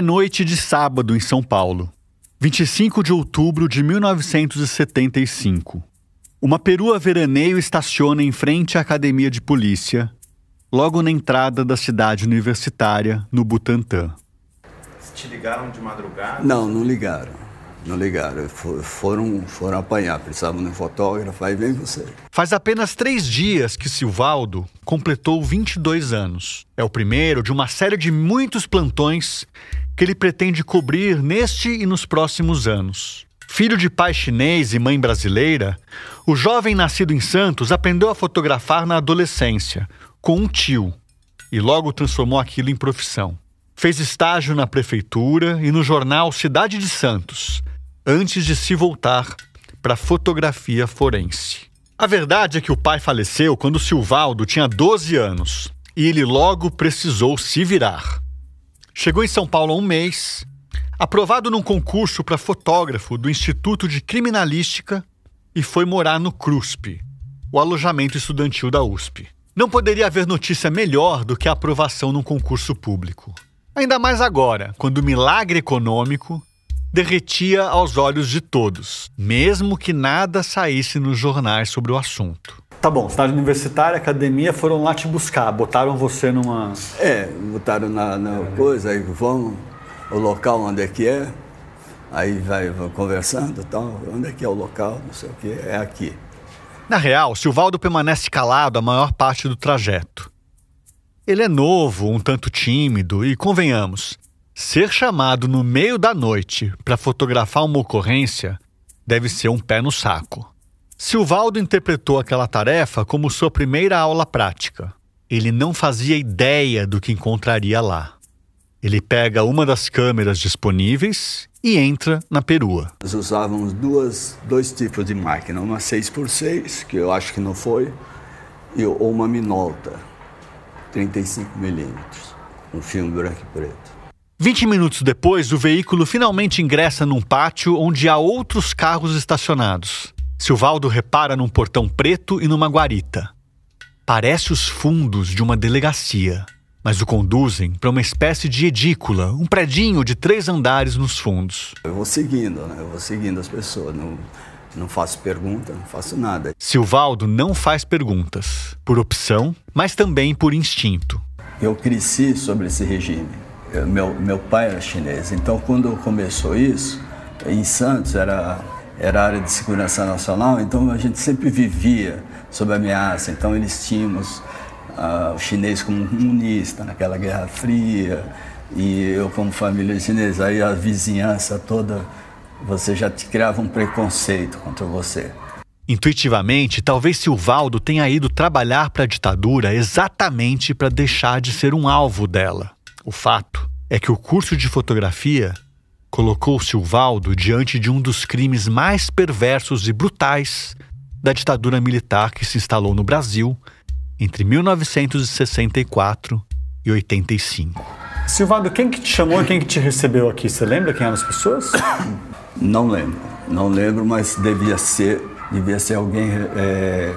É noite de sábado em São Paulo, 25 de outubro de 1975. Uma perua veraneio estaciona em frente à academia de polícia, logo na entrada da cidade universitária, no Butantã. Te ligaram de madrugada? Não ligaram. Não ligaram. Foram apanhar. Precisavam de um fotógrafo, aí vem você. Faz apenas 3 dias que Silvaldo completou 22 anos. É o primeiro de uma série de muitos plantões que ele pretende cobrir neste e nos próximos anos. Filho de pai chinês e mãe brasileira, o jovem nascido em Santos aprendeu a fotografar na adolescência, com um tio, e logo transformou aquilo em profissão. Fez estágio na prefeitura e no jornal Cidade de Santos, antes de se voltar para a fotografia forense. A verdade é que o pai faleceu quando Silvaldo tinha 12 anos e ele logo precisou se virar. Chegou em São Paulo há um mês, aprovado num concurso para fotógrafo do Instituto de Criminalística e foi morar no CRUSP, o alojamento estudantil da USP. Não poderia haver notícia melhor do que a aprovação num concurso público. Ainda mais agora, quando o milagre econômico derretia aos olhos de todos, mesmo que nada saísse nos jornais sobre o assunto. Tá bom, cidade universitária, academia, foram lá te buscar, botaram você numa... Botaram na coisa, aí vamos, o local onde é que é, aí vai conversando e tal, onde é que é o local, não sei o que, é aqui. Na real, Silvaldo permanece calado a maior parte do trajeto. Ele é novo, um tanto tímido e, convenhamos, ser chamado no meio da noite para fotografar uma ocorrência deve ser um pé no saco. Silvaldo interpretou aquela tarefa como sua primeira aula prática. Ele não fazia ideia do que encontraria lá. Ele pega uma das câmeras disponíveis e entra na perua. Nós usávamos dois tipos de máquina, uma 6x6, que eu acho que não foi, ou uma Minolta, 35mm, um filme branco e preto. 20 minutos depois, o veículo finalmente ingressa num pátio onde há outros carros estacionados. Silvaldo repara num portão preto e numa guarita. Parece os fundos de uma delegacia, mas o conduzem para uma espécie de edícula, um predinho de 3 andares nos fundos. Eu vou seguindo, Eu vou seguindo as pessoas, não faço pergunta, não faço nada. Silvaldo não faz perguntas, por opção, mas também por instinto. Eu cresci sobre esse regime. Meu pai era chinês, então quando começou isso, em Santos era área de segurança nacional, então a gente sempre vivia sob ameaça. Então eles tínhamos o chinês como comunista naquela Guerra Fria, e eu como família chinesa, aí a vizinhança toda, você já te criava um preconceito contra você. Intuitivamente, talvez Silvaldo tenha ido trabalhar para a ditadura exatamente para deixar de ser um alvo dela. O fato é que o curso de fotografia colocou Silvaldo diante de um dos crimes mais perversos e brutais da ditadura militar que se instalou no Brasil entre 1964 e 85. Silvaldo, quem que te chamou e quem que te recebeu aqui? Você lembra quem eram as pessoas? Não lembro, mas devia ser alguém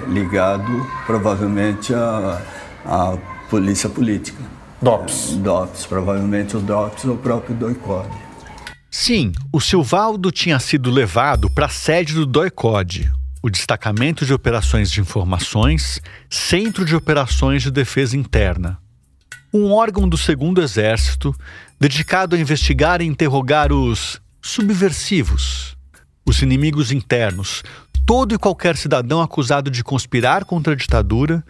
ligado, provavelmente, à polícia política. DOPS, provavelmente o DOPS ou o próprio DOI-CODE. Sim, o Silvaldo tinha sido levado para a sede do DOI-CODE, o Destacamento de Operações de Informações, Centro de Operações de Defesa Interna, um órgão do Segundo Exército dedicado a investigar e interrogar os subversivos, os inimigos internos, todo e qualquer cidadão acusado de conspirar contra a ditadura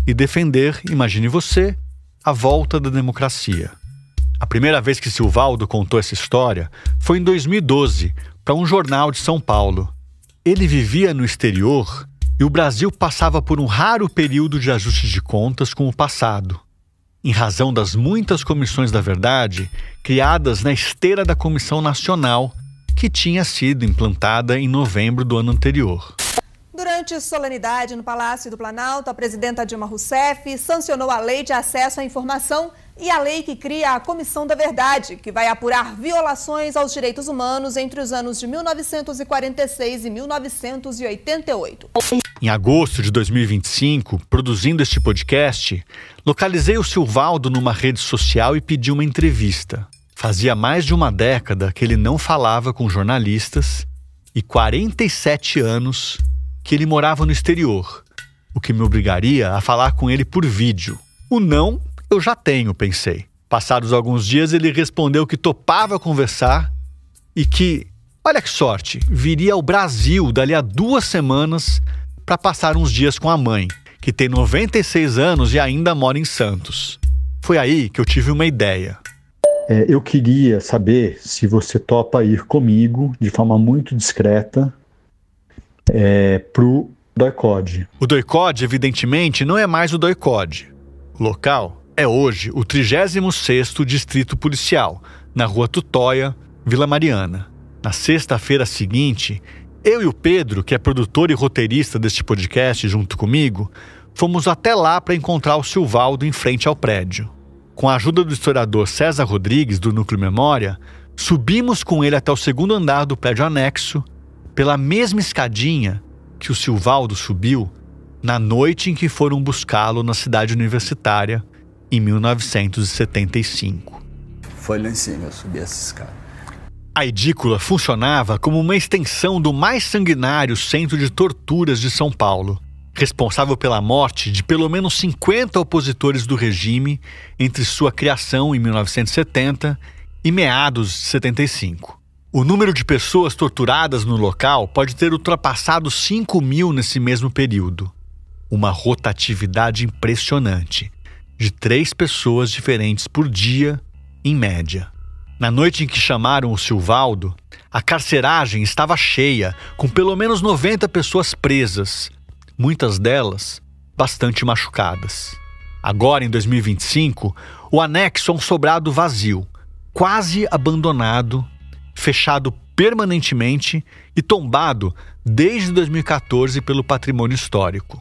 e defender, imagine você, a volta da democracia. A primeira vez que Silvaldo contou essa história foi em 2012, para um jornal de São Paulo. Ele vivia no exterior e o Brasil passava por um raro período de ajuste de contas com o passado, em razão das muitas comissões da verdade criadas na esteira da Comissão Nacional, que tinha sido implantada em novembro do ano anterior. Durante solenidade no Palácio do Planalto, a presidenta Dilma Rousseff sancionou a Lei de Acesso à Informação e a lei que cria a Comissão da Verdade, que vai apurar violações aos direitos humanos entre os anos de 1946 e 1988. Em agosto de 2025, produzindo este podcast, localizei o Silvaldo numa rede social e pedi uma entrevista. Fazia mais de uma década que ele não falava com jornalistas e 47 anos que ele morava no exterior, o que me obrigaria a falar com ele por vídeo. O não eu já tenho, pensei. Passados alguns dias, ele respondeu que topava conversar e que, olha que sorte, viria ao Brasil dali a 2 semanas para passar uns dias com a mãe, que tem 96 anos e ainda mora em Santos. Foi aí que eu tive uma ideia. Eu queria saber se você topa ir comigo de forma muito discreta pro DOI-CODE. O DOI-CODE, evidentemente, não é mais o DOI-CODE. O local é hoje o 36º Distrito Policial, na Rua Tutóia, Vila Mariana. Na sexta-feira seguinte, eu e o Pedro, que é produtor e roteirista deste podcast junto comigo, fomos até lá para encontrar o Silvaldo em frente ao prédio. Com a ajuda do historiador César Rodrigues, do Núcleo Memória, subimos com ele até o 2º andar do prédio anexo, pela mesma escadinha que o Silvaldo subiu na noite em que foram buscá-lo na cidade universitária, em 1975. Foi lá em cima, eu subi essa escada. A edícula funcionava como uma extensão do mais sanguinário centro de torturas de São Paulo, responsável pela morte de pelo menos 50 opositores do regime entre sua criação em 1970 e meados de 75. O número de pessoas torturadas no local pode ter ultrapassado 5.000 nesse mesmo período. Uma rotatividade impressionante, de 3 pessoas diferentes por dia, em média. Na noite em que chamaram o Silvaldo, a carceragem estava cheia, com pelo menos 90 pessoas presas, muitas delas bastante machucadas. Agora, em 2025, o anexo é um sobrado vazio, quase abandonado, fechado permanentemente e tombado desde 2014 pelo patrimônio histórico.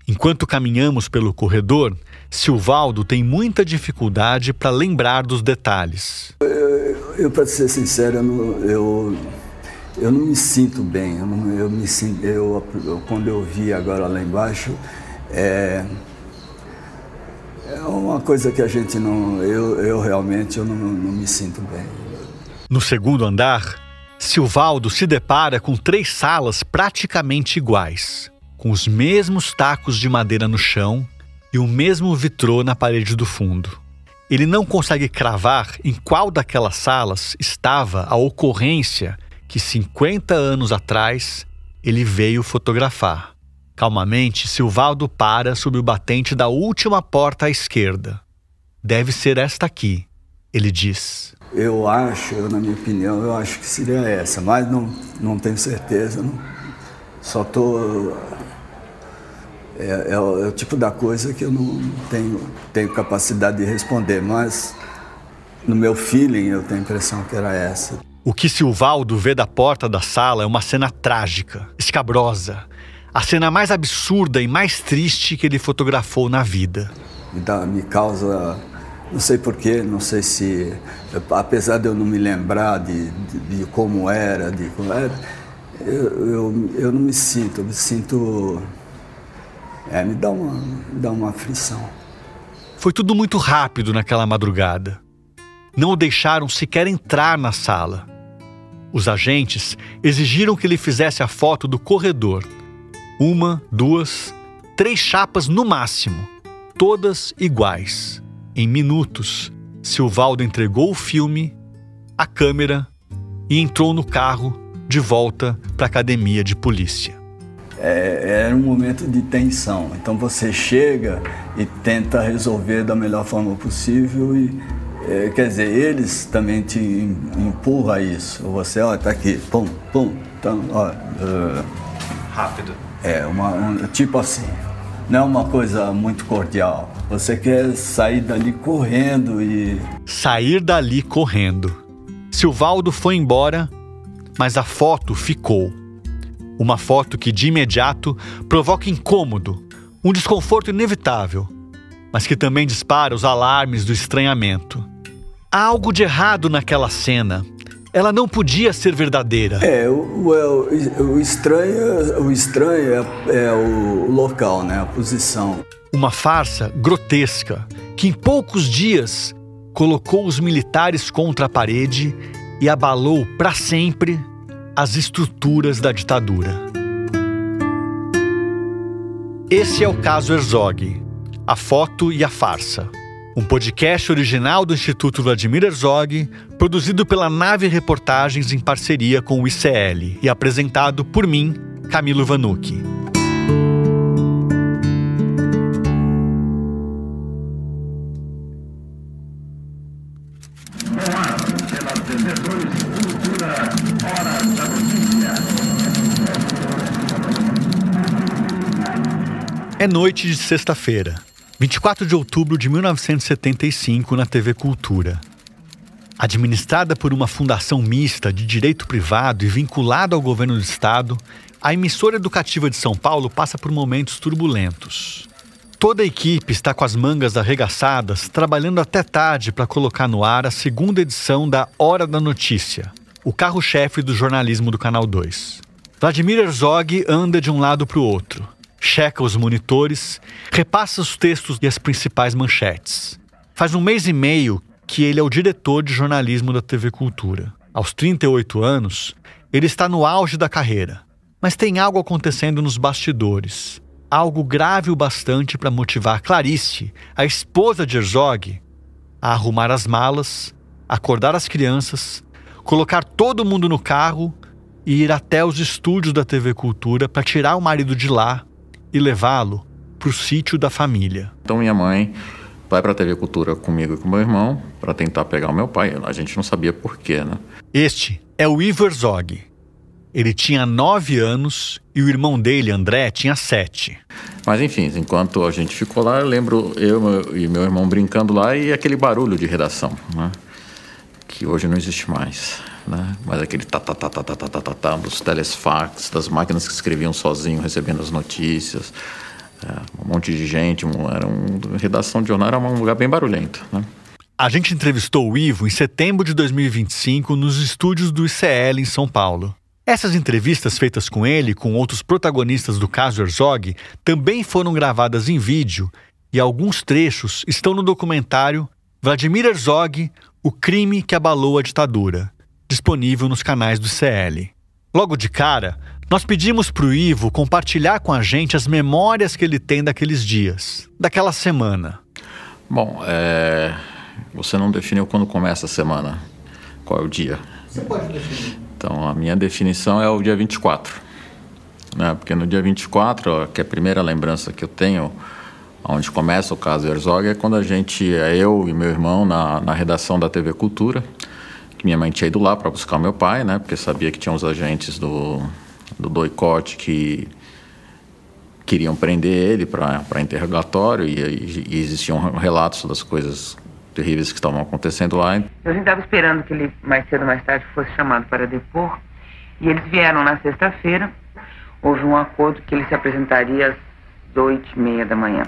Enquanto caminhamos pelo corredor, Silvaldo tem muita dificuldade para lembrar dos detalhes. Para ser sincero, eu não me sinto bem. Quando eu vi agora lá embaixo, é uma coisa que a gente não... Eu realmente não me sinto bem. No 2º andar, Silvaldo se depara com 3 salas praticamente iguais, com os mesmos tacos de madeira no chão e o mesmo vitrô na parede do fundo. Ele não consegue cravar em qual daquelas salas estava a ocorrência que 50 anos atrás ele veio fotografar. Calmamente, Silvaldo para sob o batente da última porta à esquerda. Deve ser esta aqui, ele diz. Na minha opinião, eu acho que seria essa, mas não tenho certeza. Só estou... É o tipo da coisa que eu não tenho capacidade de responder, mas no meu feeling eu tenho a impressão que era essa. O que Silvaldo vê da porta da sala é uma cena trágica, escabrosa. A cena mais absurda e mais triste que ele fotografou na vida. Me causa, não sei porquê, não sei se... Apesar de eu não me lembrar de como era, eu não me sinto, me dá uma aflição. Foi tudo muito rápido naquela madrugada. Não o deixaram sequer entrar na sala. Os agentes exigiram que ele fizesse a foto do corredor. 1, 2, 3 chapas no máximo, todas iguais. Em minutos, Silvaldo entregou o filme, a câmera e entrou no carro de volta para a academia de polícia. Era um momento de tensão, então você chega e tenta resolver da melhor forma possível e, quer dizer, eles também te empurram a isso. Você, tá aqui, pum, então, Rápido. Tipo assim, não é uma coisa muito cordial. Você quer sair dali correndo e... Sair dali correndo. Silvaldo foi embora, mas a foto ficou. Uma foto que, de imediato, provoca incômodo, um desconforto inevitável, mas que também dispara os alarmes do estranhamento. Há algo de errado naquela cena. Ela não podia ser verdadeira. O estranho é o local, né? A posição. Uma farsa grotesca que, em poucos dias, colocou os militares contra a parede e abalou para sempre as estruturas da ditadura. Esse é o caso Herzog, a foto e a farsa. Um podcast original do Instituto Vladimir Herzog, produzido pela Nave Reportagens em parceria com o ICL e apresentado por mim, Camilo Vanucchi. É noite de sexta-feira, 24 de outubro de 1975, na TV Cultura. Administrada por uma fundação mista de direito privado e vinculada ao governo do estado, a emissora educativa de São Paulo passa por momentos turbulentos. Toda a equipe está com as mangas arregaçadas, trabalhando até tarde para colocar no ar a segunda edição da Hora da Notícia, o carro-chefe do jornalismo do Canal 2. Vladimir Herzog anda de um lado para o outro. Checa os monitores, repassa os textos e as principais manchetes. Faz 1 mês e meio que ele é o diretor de jornalismo da TV Cultura. Aos 38 anos, ele está no auge da carreira. Mas tem algo acontecendo nos bastidores. Algo grave o bastante para motivar Clarice, a esposa de Herzog, a arrumar as malas, acordar as crianças, colocar todo mundo no carro e ir até os estúdios da TV Cultura para tirar o marido de lá e levá-lo para o sítio da família. Então minha mãe vai para a TV Cultura comigo e com meu irmão para tentar pegar o meu pai. A gente não sabia por quê, né? Este é o Ivo Herzog. Ele tinha 9 anos e o irmão dele, André, tinha 7. Mas enfim, enquanto a gente ficou lá, eu lembro eu e meu irmão brincando lá e aquele barulho de redação, né? Que hoje não existe mais, né? Mas aquele tá dos telesfax, das máquinas que escreviam sozinho, recebendo as notícias, um monte de gente, redação de jornal era um lugar bem barulhento, né? A gente entrevistou o Ivo em setembro de 2025 nos estúdios do ICL em São Paulo. Essas entrevistas feitas com ele e com outros protagonistas do caso Herzog também foram gravadas em vídeo e alguns trechos estão no documentário Vladimir Herzog, o crime que abalou a ditadura, disponível nos canais do ICL. Logo de cara, nós pedimos para o Ivo compartilhar com a gente as memórias que ele tem daqueles dias, daquela semana. Bom, você não definiu quando começa a semana, qual é o dia? Você pode definir. Então, a minha definição é o dia 24, né? Porque no dia 24, que é a primeira lembrança que eu tenho, onde começa o caso Herzog, é quando eu e meu irmão, na redação da TV Cultura, que minha mãe tinha ido lá para buscar o meu pai, né? Porque sabia que tinha uns agentes do doicote que queriam prender ele para interrogatório e existiam relatos das coisas terríveis que estavam acontecendo lá. A gente estava esperando que ele, mais cedo ou mais tarde, fosse chamado para depor. E eles vieram na sexta-feira. Houve um acordo que ele se apresentaria às 8h30 da manhã.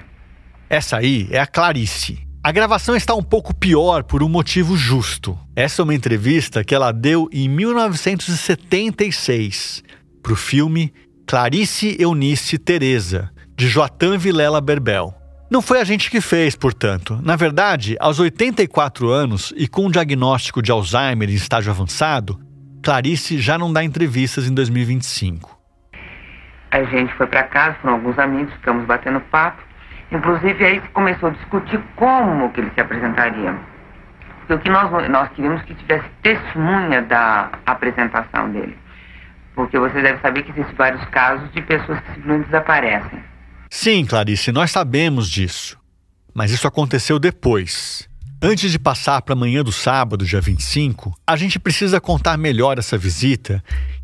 Essa aí é a Clarice. A gravação está um pouco pior por um motivo justo. Essa é uma entrevista que ela deu em 1976 para o filme Clarice Eunice Teresa, de Joatan Vilela Berbel. Não foi a gente que fez, portanto. Na verdade, aos 84 anos e com um diagnóstico de Alzheimer em estágio avançado, Clarice já não dá entrevistas em 2025. A gente foi para casa, foram alguns amigos, ficamos batendo papo. Inclusive, aí começou a discutir como que ele se apresentaria. Porque o que nós queríamos que tivesse testemunha da apresentação dele. Porque você deve saber que existem vários casos de pessoas que simplesmente desaparecem. Sim, Clarice, nós sabemos disso. Mas isso aconteceu depois. Antes de passar para a manhã do sábado, dia 25, a gente precisa contar melhor essa visita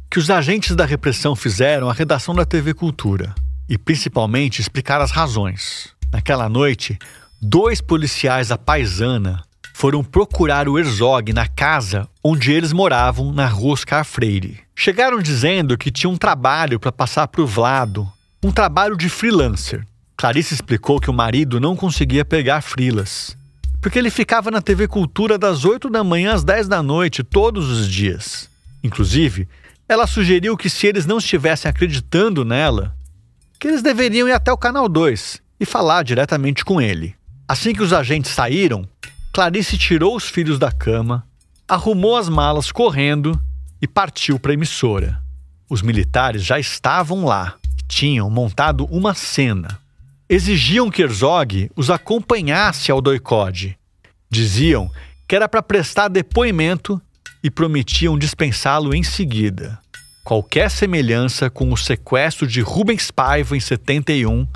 que os agentes da repressão fizeram à redação da TV Cultura. E principalmente explicar as razões. Naquela noite, 2 policiais à paisana foram procurar o Herzog na casa onde eles moravam, na Rua Oscar Freire. Chegaram dizendo que tinha um trabalho para passar para o Vlado, um trabalho de freelancer. Clarice explicou que o marido não conseguia pegar freelas, porque ele ficava na TV Cultura das 8 da manhã às 10 da noite, todos os dias. Inclusive, ela sugeriu que se eles não estivessem acreditando nela, que eles deveriam ir até o Canal 2 e falar diretamente com ele. Assim que os agentes saíram, Clarice tirou os filhos da cama, arrumou as malas correndo e partiu para a emissora. Os militares já estavam lá e tinham montado uma cena. Exigiam que Herzog os acompanhasse ao doicode. Diziam que era para prestar depoimento e prometiam dispensá-lo em seguida. Qualquer semelhança com o sequestro de Rubens Paiva em 71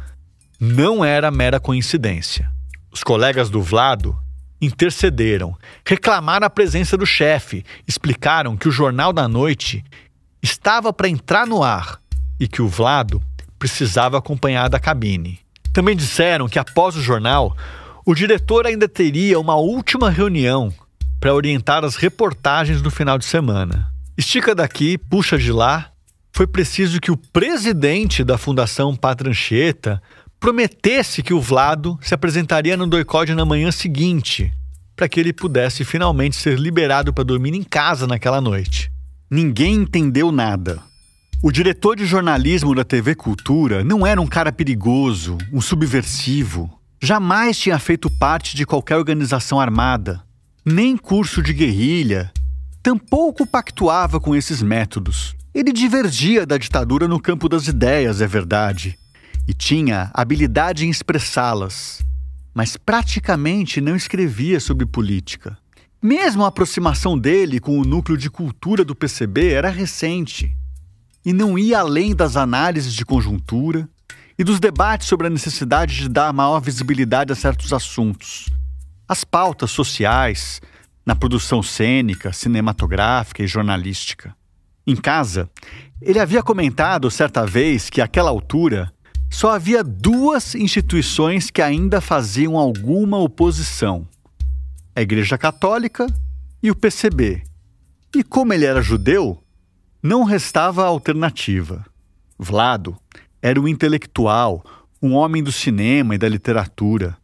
não era mera coincidência. Os colegas do Vlado intercederam, reclamaram a presença do chefe, explicaram que o Jornal da Noite estava para entrar no ar e que o Vlado precisava acompanhar da cabine. Também disseram que após o jornal, o diretor ainda teria uma última reunião para orientar as reportagens do final de semana. Estica daqui, puxa de lá, foi preciso que o presidente da Fundação Pátria Anchieta prometesse que o Vlado se apresentaria no doicode na manhã seguinte, para que ele pudesse finalmente ser liberado para dormir em casa naquela noite. Ninguém entendeu nada. O diretor de jornalismo da TV Cultura não era um cara perigoso, um subversivo. Jamais tinha feito parte de qualquer organização armada, nem curso de guerrilha. Tampouco pactuava com esses métodos. Ele divergia da ditadura no campo das ideias, é verdade, e tinha habilidade em expressá-las, mas praticamente não escrevia sobre política. Mesmo a aproximação dele com o núcleo de cultura do PCB era recente e não ia além das análises de conjuntura e dos debates sobre a necessidade de dar maior visibilidade a certos assuntos. As pautas sociais, na produção cênica, cinematográfica e jornalística. Em casa, ele havia comentado certa vez que, àquela altura, só havia 2 instituições que ainda faziam alguma oposição: a Igreja Católica e o PCB. E como ele era judeu, não restava alternativa. Vlado era um intelectual, um homem do cinema e da literatura,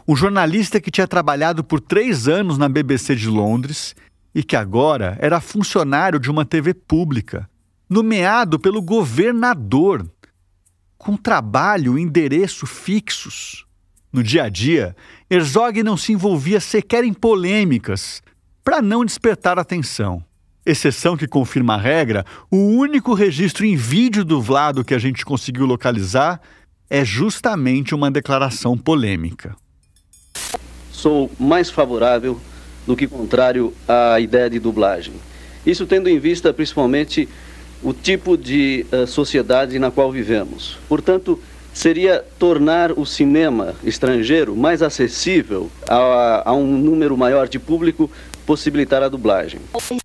um jornalista que tinha trabalhado por 3 anos na BBC de Londres e que agora era funcionário de uma TV pública, nomeado pelo governador, com trabalho e endereço fixos. No dia a dia, Herzog não se envolvia sequer em polêmicas, para não despertar atenção. Exceção que confirma a regra, o único registro em vídeo do Vlado que a gente conseguiu localizar é justamente uma declaração polêmica. Sou mais favorável do que contrário à ideia de dublagem. Isso tendo em vista principalmente o tipo de sociedade na qual vivemos. Portanto, seria tornar o cinema estrangeiro mais acessível a um número maior de público, possibilitar a dublagem.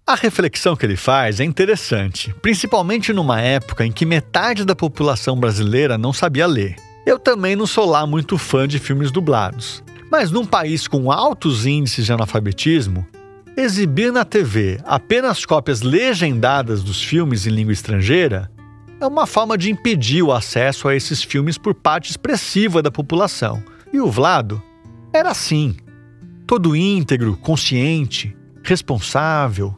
A reflexão que ele faz é interessante, principalmente numa época em que metade da população brasileira não sabia ler. Eu também não sou lá muito fã de filmes dublados, mas num país com altos índices de analfabetismo, exibir na TV apenas cópias legendadas dos filmes em língua estrangeira é uma forma de impedir o acesso a esses filmes por parte expressiva da população. E o Vlado era assim, todo íntegro, consciente, responsável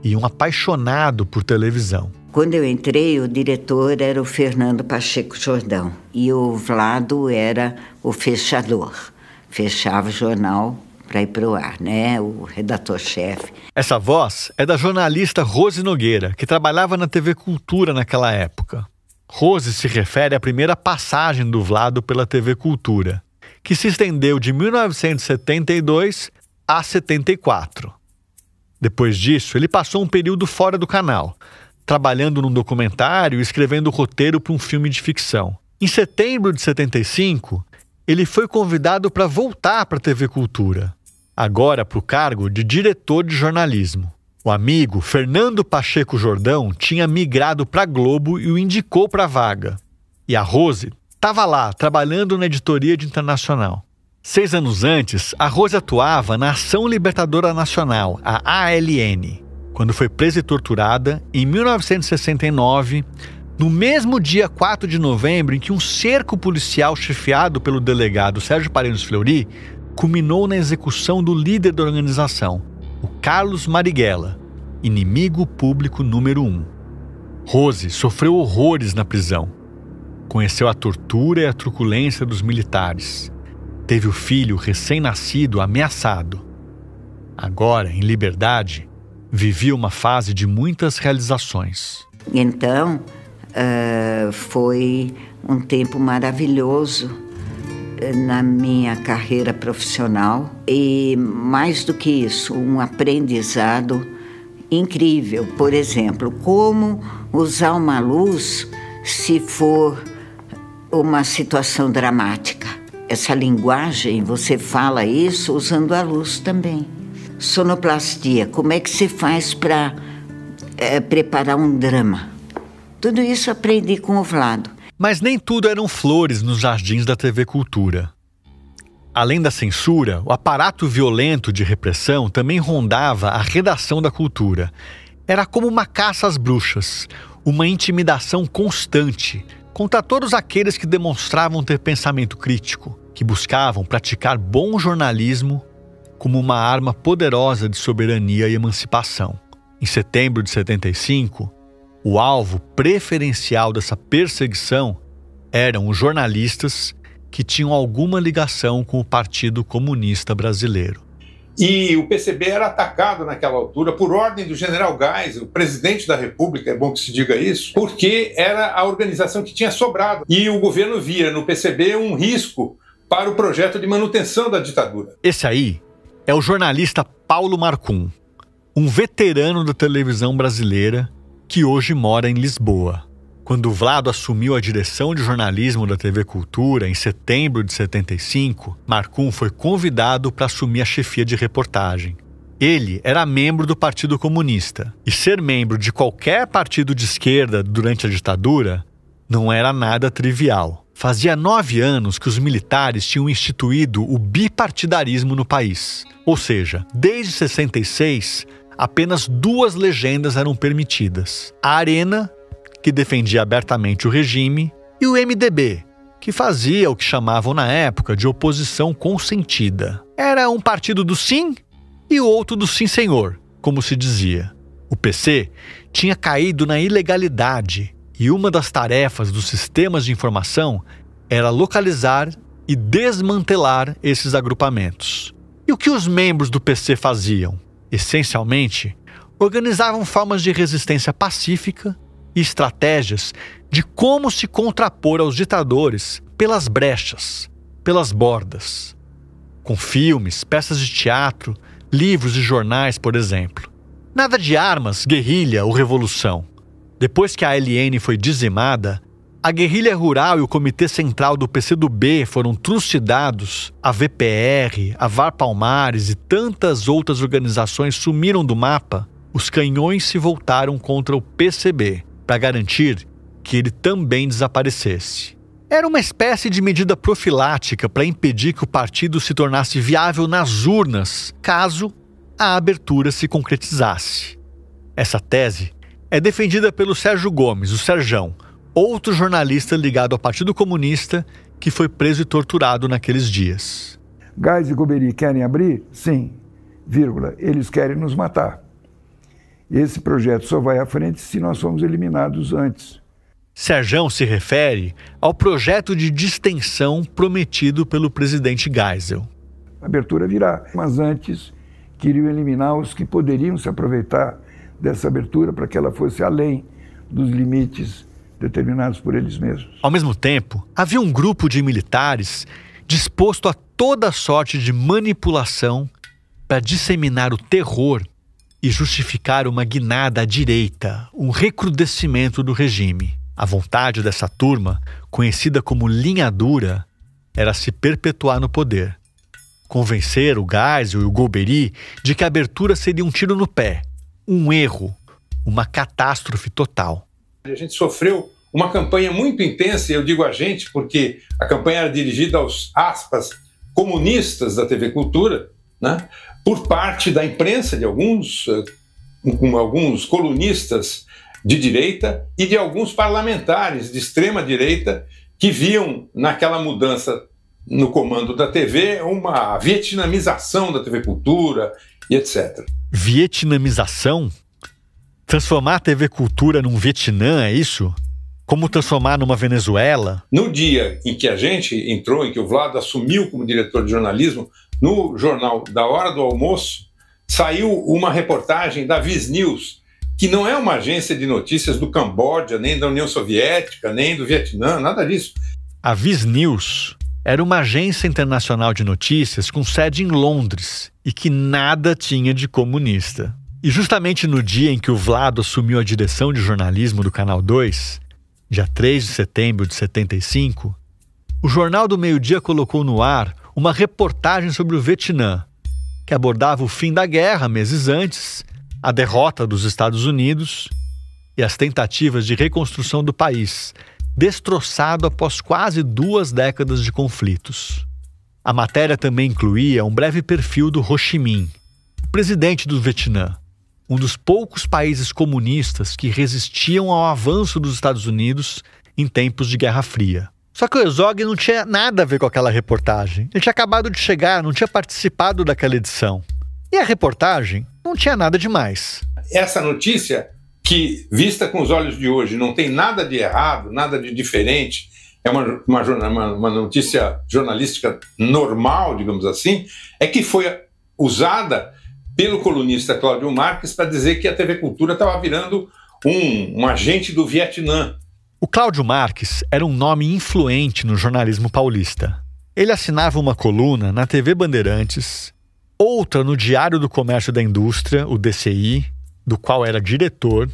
e um apaixonado por televisão. Quando eu entrei, o diretor era o Fernando Pacheco Jordão e o Vlado era o fechador. Fechava o jornal para ir para o ar, né? O redator-chefe. Essa voz é da jornalista Rose Nogueira, que trabalhava na TV Cultura naquela época. Rose se refere à primeira passagem do Vlado pela TV Cultura, que se estendeu de 1972 a 74. Depois disso, ele passou um período fora do canal, trabalhando num documentário e escrevendo roteiro para um filme de ficção. Em setembro de 75, ele foi convidado para voltar para a TV Cultura, agora para o cargo de diretor de jornalismo. O amigo Fernando Pacheco Jordão tinha migrado para a Globo e o indicou para a vaga. E a Rose estava lá, trabalhando na editoria de Internacional. 6 anos antes, a Rose atuava na Ação Libertadora Nacional, a ALN, quando foi presa e torturada em 1969, no mesmo dia 4 de novembro em que um cerco policial chefiado pelo delegado Sérgio Paredes Fleury culminou na execução do líder da organização, o Carlos Marighella, inimigo público número 1. Rose sofreu horrores na prisão. Conheceu a tortura e a truculência dos militares. Teve o filho recém-nascido ameaçado. Agora, em liberdade, vivia uma fase de muitas realizações. Então, foi um tempo maravilhoso na minha carreira profissional e, mais do que isso, um aprendizado incrível. Por exemplo, como usar uma luz se for uma situação dramática. Essa linguagem, você fala isso usando a luz também. Sonoplastia, como é que se faz para preparar um drama? Tudo isso aprendi com o Vlado. Mas nem tudo eram flores nos jardins da TV Cultura. Além da censura, o aparato violento de repressão também rondava a redação da Cultura. Era como uma caça às bruxas, uma intimidação constante contra todos aqueles que demonstravam ter pensamento crítico, que buscavam praticar bom jornalismo como uma arma poderosa de soberania e emancipação. Em setembro de 75, o alvo preferencial dessa perseguição eram os jornalistas que tinham alguma ligação com o Partido Comunista Brasileiro. E o PCB era atacado naquela altura por ordem do general Geisel, o presidente da República, é bom que se diga isso, porque era a organização que tinha sobrado. E o governo via no PCB um risco para o projeto de manutenção da ditadura. Esse aí é o jornalista Paulo Marcum, um veterano da televisão brasileira que hoje mora em Lisboa. Quando o Vlado assumiu a direção de jornalismo da TV Cultura em setembro de 75, Marcum foi convidado para assumir a chefia de reportagem. Ele era membro do Partido Comunista, e ser membro de qualquer partido de esquerda durante a ditadura não era nada trivial. Fazia 9 anos que os militares tinham instituído o bipartidarismo no país. Ou seja, desde 66, apenas 2 legendas eram permitidas: a Arena, que defendia abertamente o regime, e o MDB, que fazia o que chamavam na época de oposição consentida. Era um partido do sim e o outro do sim senhor, como se dizia. O PC tinha caído na ilegalidade e uma das tarefas dos sistemas de informação era localizar e desmantelar esses agrupamentos. E o que os membros do PC faziam? Essencialmente, organizavam formas de resistência pacífica e estratégias de como se contrapor aos ditadores pelas brechas, pelas bordas. Com filmes, peças de teatro, livros e jornais, por exemplo. Nada de armas, guerrilha ou revolução. Depois que a ALN foi dizimada, a guerrilha rural e o Comitê Central do PCdoB foram trucidados, a VPR, a VAR Palmares e tantas outras organizações sumiram do mapa, os canhões se voltaram contra o PCB, para garantir que ele também desaparecesse. Era uma espécie de medida profilática para impedir que o partido se tornasse viável nas urnas, caso a abertura se concretizasse. Essa tese é defendida pelo Sérgio Gomes, o Serjão, outro jornalista ligado ao Partido Comunista que foi preso e torturado naqueles dias. Geisel e Golbery querem abrir? Sim, vírgula, eles querem nos matar. Esse projeto só vai à frente se nós formos eliminados antes. Serjão se refere ao projeto de distensão prometido pelo presidente Geisel. A abertura virá, mas antes queriam eliminar os que poderiam se aproveitar dessa abertura para que ela fosse além dos limites determinados por eles mesmos. Ao mesmo tempo, havia um grupo de militares disposto a toda sorte de manipulação para disseminar o terror e justificar uma guinada à direita, um recrudescimento do regime. A vontade dessa turma, conhecida como linha dura, era se perpetuar no poder. Convencer o Geisel e o Golbery de que a abertura seria um tiro no pé, um erro, uma catástrofe total. A gente sofreu uma campanha muito intensa, e eu digo a gente porque a campanha era dirigida aos, aspas, comunistas da TV Cultura, né? Por parte da imprensa, de alguns colunistas de direita e de alguns parlamentares de extrema direita que viam naquela mudança no comando da TV uma vietnamização da TV Cultura e etc. Vietnamização? Transformar a TV Cultura num Vietnã, é isso? Como transformar numa Venezuela? No dia em que a gente entrou, em que o Vlado assumiu como diretor de jornalismo, no jornal da hora do almoço, saiu uma reportagem da Viz News, que não é uma agência de notícias do Camboja, nem da União Soviética, nem do Vietnã, nada disso. A Viz News era uma agência internacional de notícias com sede em Londres e que nada tinha de comunista. E justamente no dia em que o Vlado assumiu a direção de jornalismo do Canal 2, dia 3 de setembro de 75, o Jornal do Meio-Dia colocou no ar uma reportagem sobre o Vietnã, que abordava o fim da guerra meses antes, a derrota dos Estados Unidos e as tentativas de reconstrução do país, destroçado após quase 2 décadas de conflitos. A matéria também incluía um breve perfil do Ho Chi Minh, o presidente do Vietnã, um dos poucos países comunistas que resistiam ao avanço dos Estados Unidos em tempos de Guerra Fria. Só que o Herzog não tinha nada a ver com aquela reportagem. Ele tinha acabado de chegar, não tinha participado daquela edição. E a reportagem não tinha nada demais. Essa notícia, que vista com os olhos de hoje não tem nada de errado, nada de diferente, é uma notícia jornalística normal, digamos assim, é que foi usada pelo colunista Cláudio Marques para dizer que a TV Cultura estava virando um agente do Vietnã. O Cláudio Marques era um nome influente no jornalismo paulista. Ele assinava uma coluna na TV Bandeirantes, outra no Diário do Comércio da Indústria, o DCI, do qual era diretor,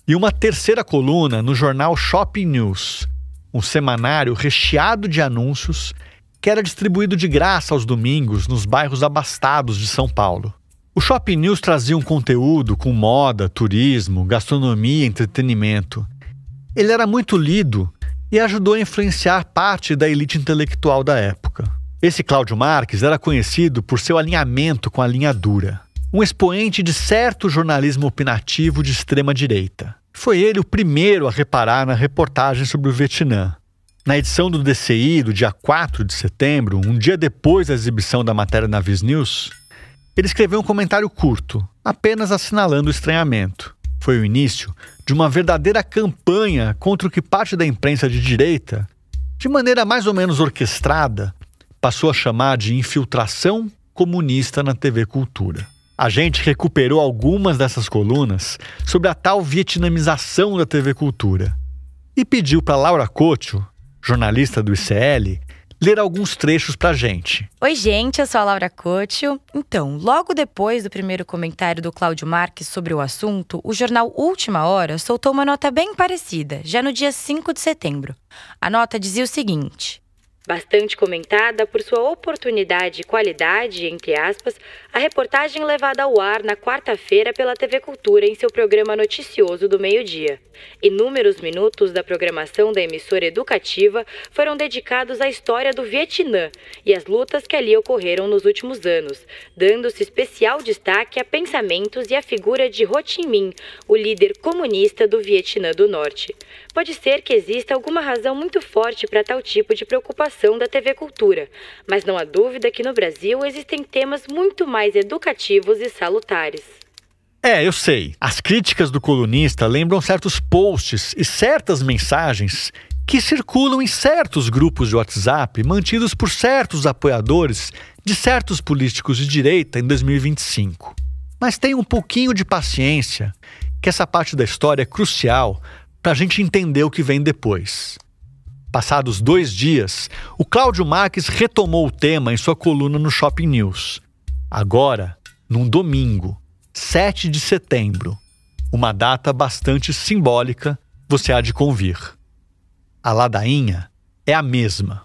e uma terceira coluna no jornal Shopping News, um semanário recheado de anúncios que era distribuído de graça aos domingos nos bairros abastados de São Paulo. O Shopping News trazia um conteúdo com moda, turismo, gastronomia e entretenimento. Ele era muito lido e ajudou a influenciar parte da elite intelectual da época. Esse Cláudio Marques era conhecido por seu alinhamento com a linha dura, um expoente de certo jornalismo opinativo de extrema-direita. Foi ele o primeiro a reparar na reportagem sobre o Vietnã. Na edição do DCI, do dia 4 de setembro, um dia depois da exibição da matéria na Viz News, ele escreveu um comentário curto, apenas assinalando o estranhamento. Foi o início de uma verdadeira campanha contra o que parte da imprensa de direita, de maneira mais ou menos orquestrada, passou a chamar de infiltração comunista na TV Cultura. A gente recuperou algumas dessas colunas sobre a tal vietnamização da TV Cultura e pediu para Laura Couto, jornalista do ICL, ler alguns trechos pra gente. Oi, gente, eu sou a Laura Couto. Então, logo depois do primeiro comentário do Cláudio Marques sobre o assunto, o jornal Última Hora soltou uma nota bem parecida, já no dia 5 de setembro. A nota dizia o seguinte: bastante comentada por sua oportunidade e qualidade, entre aspas, a reportagem levada ao ar na quarta-feira pela TV Cultura em seu programa noticioso do meio-dia. Inúmeros minutos da programação da emissora educativa foram dedicados à história do Vietnã e às lutas que ali ocorreram nos últimos anos, dando-se especial destaque a pensamentos e a figura de Ho Chi Minh, o líder comunista do Vietnã do Norte. Pode ser que exista alguma razão muito forte para tal tipo de preocupação da TV Cultura, mas não há dúvida que no Brasil existem temas muito mais educativos e salutares. Eu sei. As críticas do colunista lembram certos posts e certas mensagens que circulam em certos grupos de WhatsApp mantidos por certos apoiadores de certos políticos de direita em 2025. Mas tenha um pouquinho de paciência, que essa parte da história é crucial para a gente entender o que vem depois. Passados 2 dias, o Cláudio Marques retomou o tema em sua coluna no Shopping News. Agora, num domingo, 7 de setembro, uma data bastante simbólica, você há de convir. A ladainha é a mesma.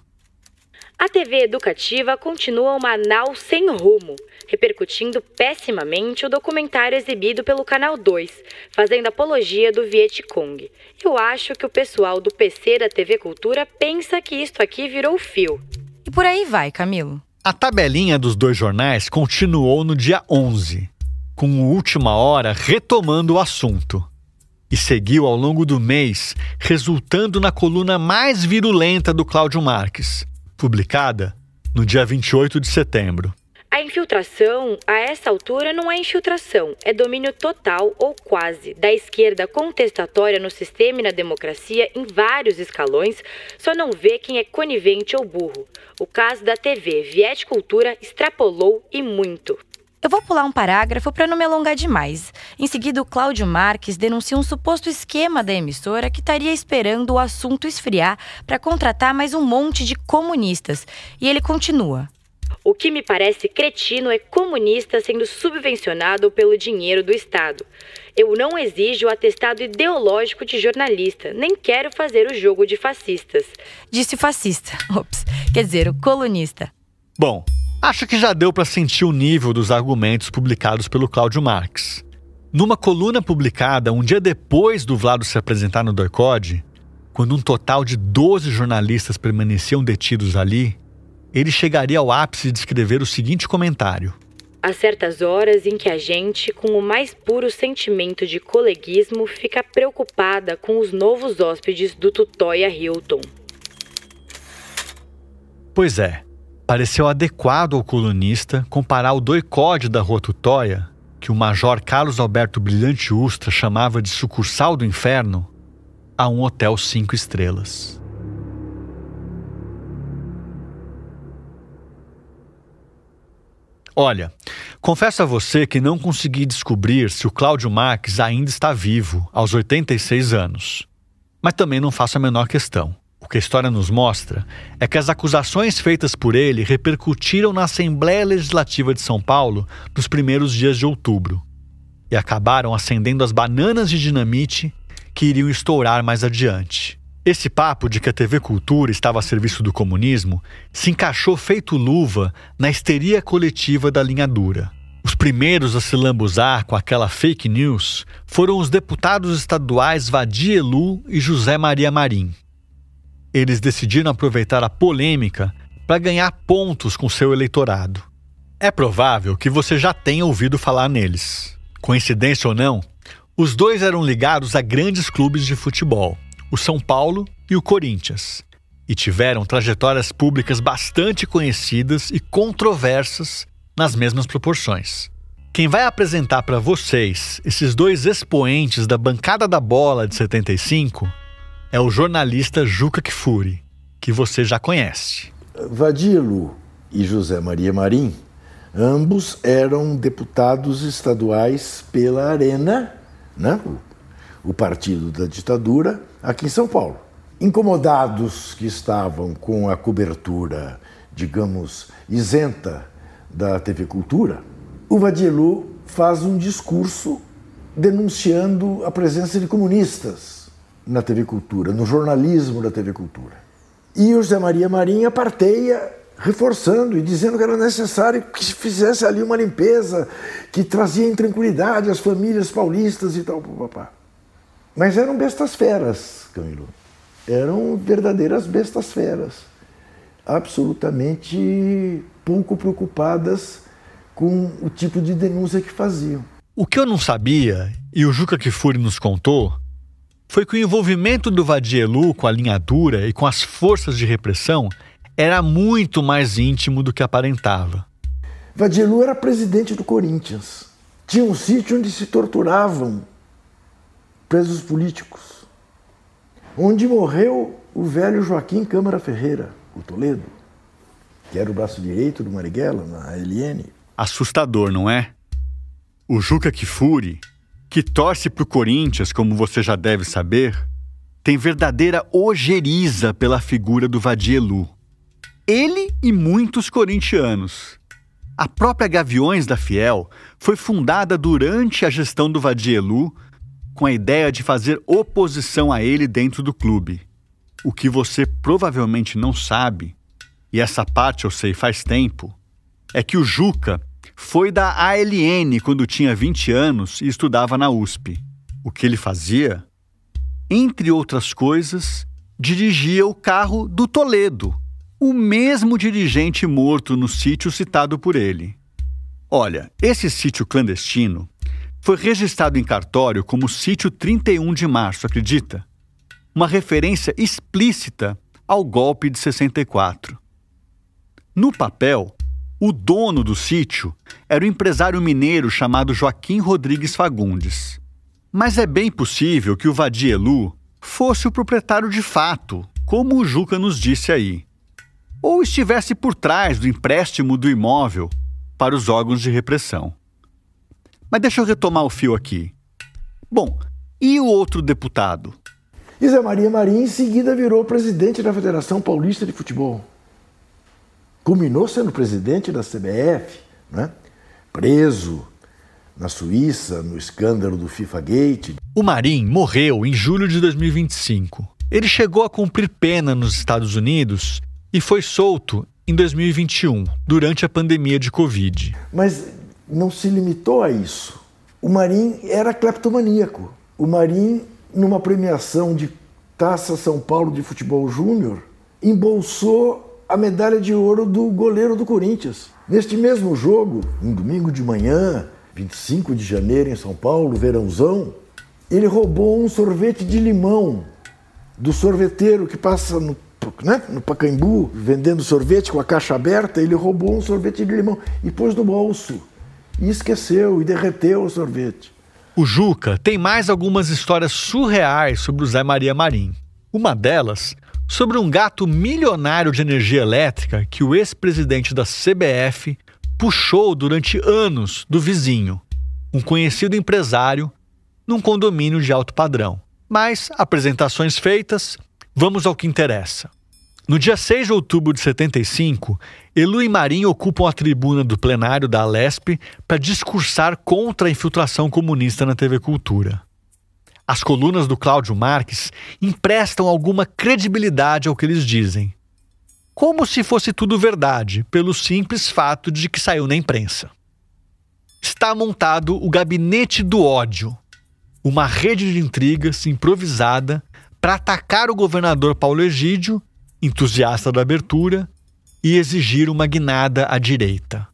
A TV educativa continua uma nau sem rumo, repercutindo pessimamente o documentário exibido pelo Canal 2, fazendo apologia do Vietcong. Eu acho que o pessoal do PC da TV Cultura pensa que isto aqui virou fio. E por aí vai, Camilo. A tabelinha dos 2 jornais continuou no dia 11, com o Última Hora retomando o assunto. E seguiu ao longo do mês, resultando na coluna mais virulenta do Cláudio Marques, publicada no dia 28 de setembro. A infiltração, a essa altura, não é infiltração, é domínio total ou quase da esquerda contestatória no sistema e na democracia em vários escalões, só não vê quem é conivente ou burro. O caso da TV Vietcultura extrapolou e muito. Eu vou pular um parágrafo para não me alongar demais. Em seguida, o Cláudio Marques denuncia um suposto esquema da emissora que estaria esperando o assunto esfriar para contratar mais um monte de comunistas. E ele continua. O que me parece cretino é comunista sendo subvencionado pelo dinheiro do Estado. Eu não exijo o atestado ideológico de jornalista, nem quero fazer o jogo de fascistas. Disse fascista. Ops, quer dizer, o colunista. Bom, acho que já deu para sentir o nível dos argumentos publicados pelo Cláudio Marques. Numa coluna publicada um dia depois do Vlado se apresentar no doicode, quando um total de 12 jornalistas permaneciam detidos ali, ele chegaria ao ápice de escrever o seguinte comentário. Há certas horas em que a gente, com o mais puro sentimento de coleguismo, fica preocupada com os novos hóspedes do Tutóia Hilton. Pois é. Pareceu adequado ao colunista comparar o doicode da Rua Tutóia, que o major Carlos Alberto Brilhante Ustra chamava de sucursal do inferno, a um hotel 5 estrelas. Olha, confesso a você que não consegui descobrir se o Cláudio Marques ainda está vivo, aos 86 anos. Mas também não faço a menor questão. O que a história nos mostra é que as acusações feitas por ele repercutiram na Assembleia Legislativa de São Paulo nos primeiros dias de outubro e acabaram acendendo as bananas de dinamite que iriam estourar mais adiante. Esse papo de que a TV Cultura estava a serviço do comunismo se encaixou feito luva na histeria coletiva da linha dura. Os primeiros a se lambuzar com aquela fake news foram os deputados estaduais Vadir Elu e José Maria Marim. Eles decidiram aproveitar a polêmica para ganhar pontos com seu eleitorado. É provável que você já tenha ouvido falar neles. Coincidência ou não, os dois eram ligados a grandes clubes de futebol, o São Paulo e o Corinthians, e tiveram trajetórias públicas bastante conhecidas e controversas nas mesmas proporções. Quem vai apresentar para vocês esses dois expoentes da bancada da bola de 75 é o jornalista Juca Kfouri, que você já conhece. Vadir Elu e José Maria Marim, ambos eram deputados estaduais pela Arena, né? O partido da ditadura, aqui em São Paulo. Incomodados que estavam com a cobertura, digamos, isenta da TV Cultura, o Vadir Elu faz um discurso denunciando a presença de comunistas na TV Cultura, no jornalismo da TV Cultura. E o José Maria Marim aparteia, reforçando e dizendo que era necessário que se fizesse ali uma limpeza que trazia intranquilidade às famílias paulistas e tal, papapá. Mas eram bestas feras, Camilo. Eram verdadeiras bestas feras. Absolutamente pouco preocupadas com o tipo de denúncia que faziam. O que eu não sabia, e o Juca Kfouri nos contou, foi que o envolvimento do Vadir Elu com a linha dura e com as forças de repressão era muito mais íntimo do que aparentava. Vadir Elu era presidente do Corinthians. Tinha um sítio onde se torturavam presos políticos, onde morreu o velho Joaquim Câmara Ferreira, o Toledo, que era o braço direito do Marighella, na ALN. Assustador, não é? O Juca Kfouri, que torce para o Corinthians, como você já deve saber, tem verdadeira ojeriza pela figura do Vadir Elu. Ele e muitos corintianos. A própria Gaviões da Fiel foi fundada durante a gestão do Vadir Elu com a ideia de fazer oposição a ele dentro do clube. O que você provavelmente não sabe, e essa parte eu sei faz tempo, é que o Juca foi da ALN quando tinha 20 anos e estudava na USP. O que ele fazia? Entre outras coisas, dirigia o carro do Toledo, o mesmo dirigente morto no sítio citado por ele. Olha, esse sítio clandestino foi registrado em cartório como Sítio 31 de Março, acredita? Uma referência explícita ao golpe de 64. No papel, o dono do sítio era o empresário mineiro chamado Joaquim Rodrigues Fagundes. Mas é bem possível que o Vadir Elu fosse o proprietário de fato, como o Juca nos disse aí. Ou estivesse por trás do empréstimo do imóvel para os órgãos de repressão. Mas deixa eu retomar o fio aqui. Bom, e o outro deputado? E Zé Maria Marim, em seguida, virou presidente da Federação Paulista de Futebol. Culminou sendo presidente da CBF, né? Preso na Suíça, no escândalo do FIFA Gate. O Marim morreu em julho de 2025. Ele chegou a cumprir pena nos Estados Unidos e foi solto em 2021, durante a pandemia de Covid. Mas não se limitou a isso. O Marim era cleptomaníaco. O Marim, numa premiação de Taça São Paulo de Futebol Júnior, embolsou a medalha de ouro do goleiro do Corinthians. Neste mesmo jogo, um domingo de manhã, 25 de janeiro em São Paulo, verãozão, ele roubou um sorvete de limão do sorveteiro que passa no Pacaembu, vendendo sorvete com a caixa aberta. Ele roubou um sorvete de limão e pôs no bolso. E esqueceu e derreteu o sorvete. O Juca tem mais algumas histórias surreais sobre o Zé Maria Marim. Uma delas sobre um gato milionário de energia elétrica que o ex-presidente da CBF puxou durante anos do vizinho, um conhecido empresário, num condomínio de alto padrão. Mas, apresentações feitas, vamos ao que interessa. No dia 6 de outubro de 75, Elu e Marim ocupam a tribuna do plenário da Alesp para discursar contra a infiltração comunista na TV Cultura. As colunas do Cláudio Marques emprestam alguma credibilidade ao que eles dizem. Como se fosse tudo verdade, pelo simples fato de que saiu na imprensa. Está montado o Gabinete do Ódio, uma rede de intrigas improvisada para atacar o governador Paulo Egídio, entusiasta da abertura, e exigir uma guinada à direita.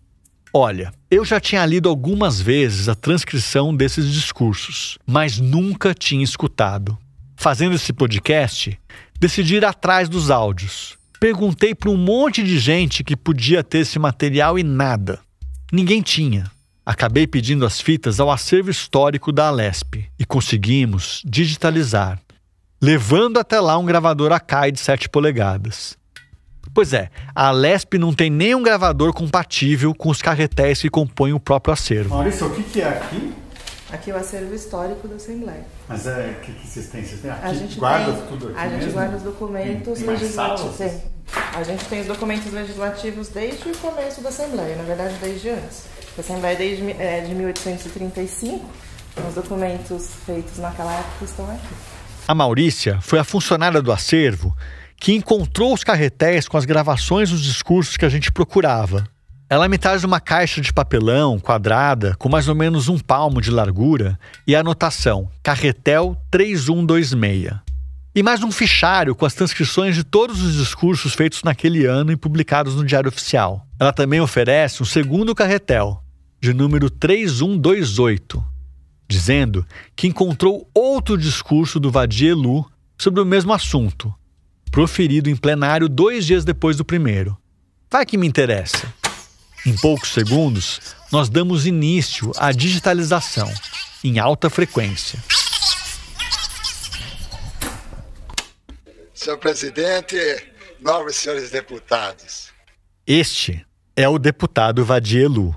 Olha, eu já tinha lido algumas vezes a transcrição desses discursos, mas nunca tinha escutado. Fazendo esse podcast, decidi ir atrás dos áudios. Perguntei para um monte de gente que podia ter esse material e nada. Ninguém tinha. Acabei pedindo as fitas ao acervo histórico da Alesp e conseguimos digitalizar, levando até lá um gravador Akai de 7 polegadas. Pois é, a Alesp não tem nenhum gravador compatível com os carretéis que compõem o próprio acervo. Maurício, o que é aqui? Aqui é o acervo histórico da Assembleia. Mas o que vocês têm? Vocês têm aqui? A gente guarda tem, tudo aqui a gente mesmo? guarda os documentos legislativos. Sim. A gente tem os documentos legislativos desde o começo da Assembleia, na verdade desde antes. A Assembleia é de 1835, os documentos feitos naquela época estão aqui. A Maurícia foi a funcionária do acervo que encontrou os carretéis com as gravações dos discursos que a gente procurava. Ela me traz uma caixa de papelão quadrada com mais ou menos 1 palmo de largura e a anotação Carretel 3126. E mais um fichário com as transcrições de todos os discursos feitos naquele ano e publicados no Diário Oficial. Ela também oferece um segundo carretel, de número 3128, dizendo que encontrou outro discurso do Vadia Elu sobre o mesmo assunto, proferido em plenário 2 dias depois do primeiro. Vai que me interessa. Em poucos segundos, nós damos início à digitalização, em alta frequência. Senhor presidente, nobres senhores deputados. Este é o deputado Vadia Elu.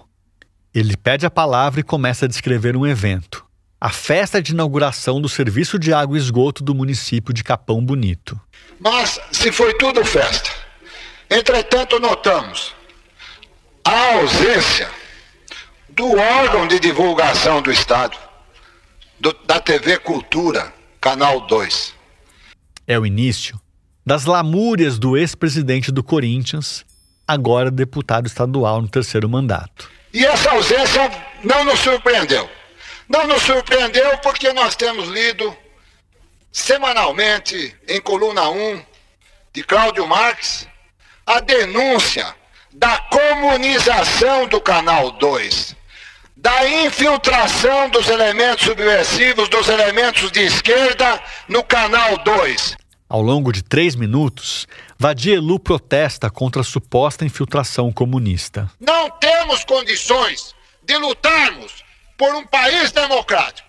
Ele pede a palavra e começa a descrever um evento. A festa de inauguração do serviço de água e esgoto do município de Capão Bonito. Mas se foi tudo festa, entretanto notamos a ausência do órgão de divulgação do Estado, da TV Cultura, Canal 2. É o início das lamúrias do ex-presidente do Corinthians, agora deputado estadual no 3º mandato. E essa ausência não nos surpreendeu. Não nos surpreendeu porque nós temos lido semanalmente, em coluna 1 de Cláudio Marques, a denúncia da comunização do Canal 2, da infiltração dos elementos subversivos, dos elementos de esquerda no Canal 2. Ao longo de 3 minutos, Vadia Elu protesta contra a suposta infiltração comunista. Não temos condições de lutarmos por um país democrático,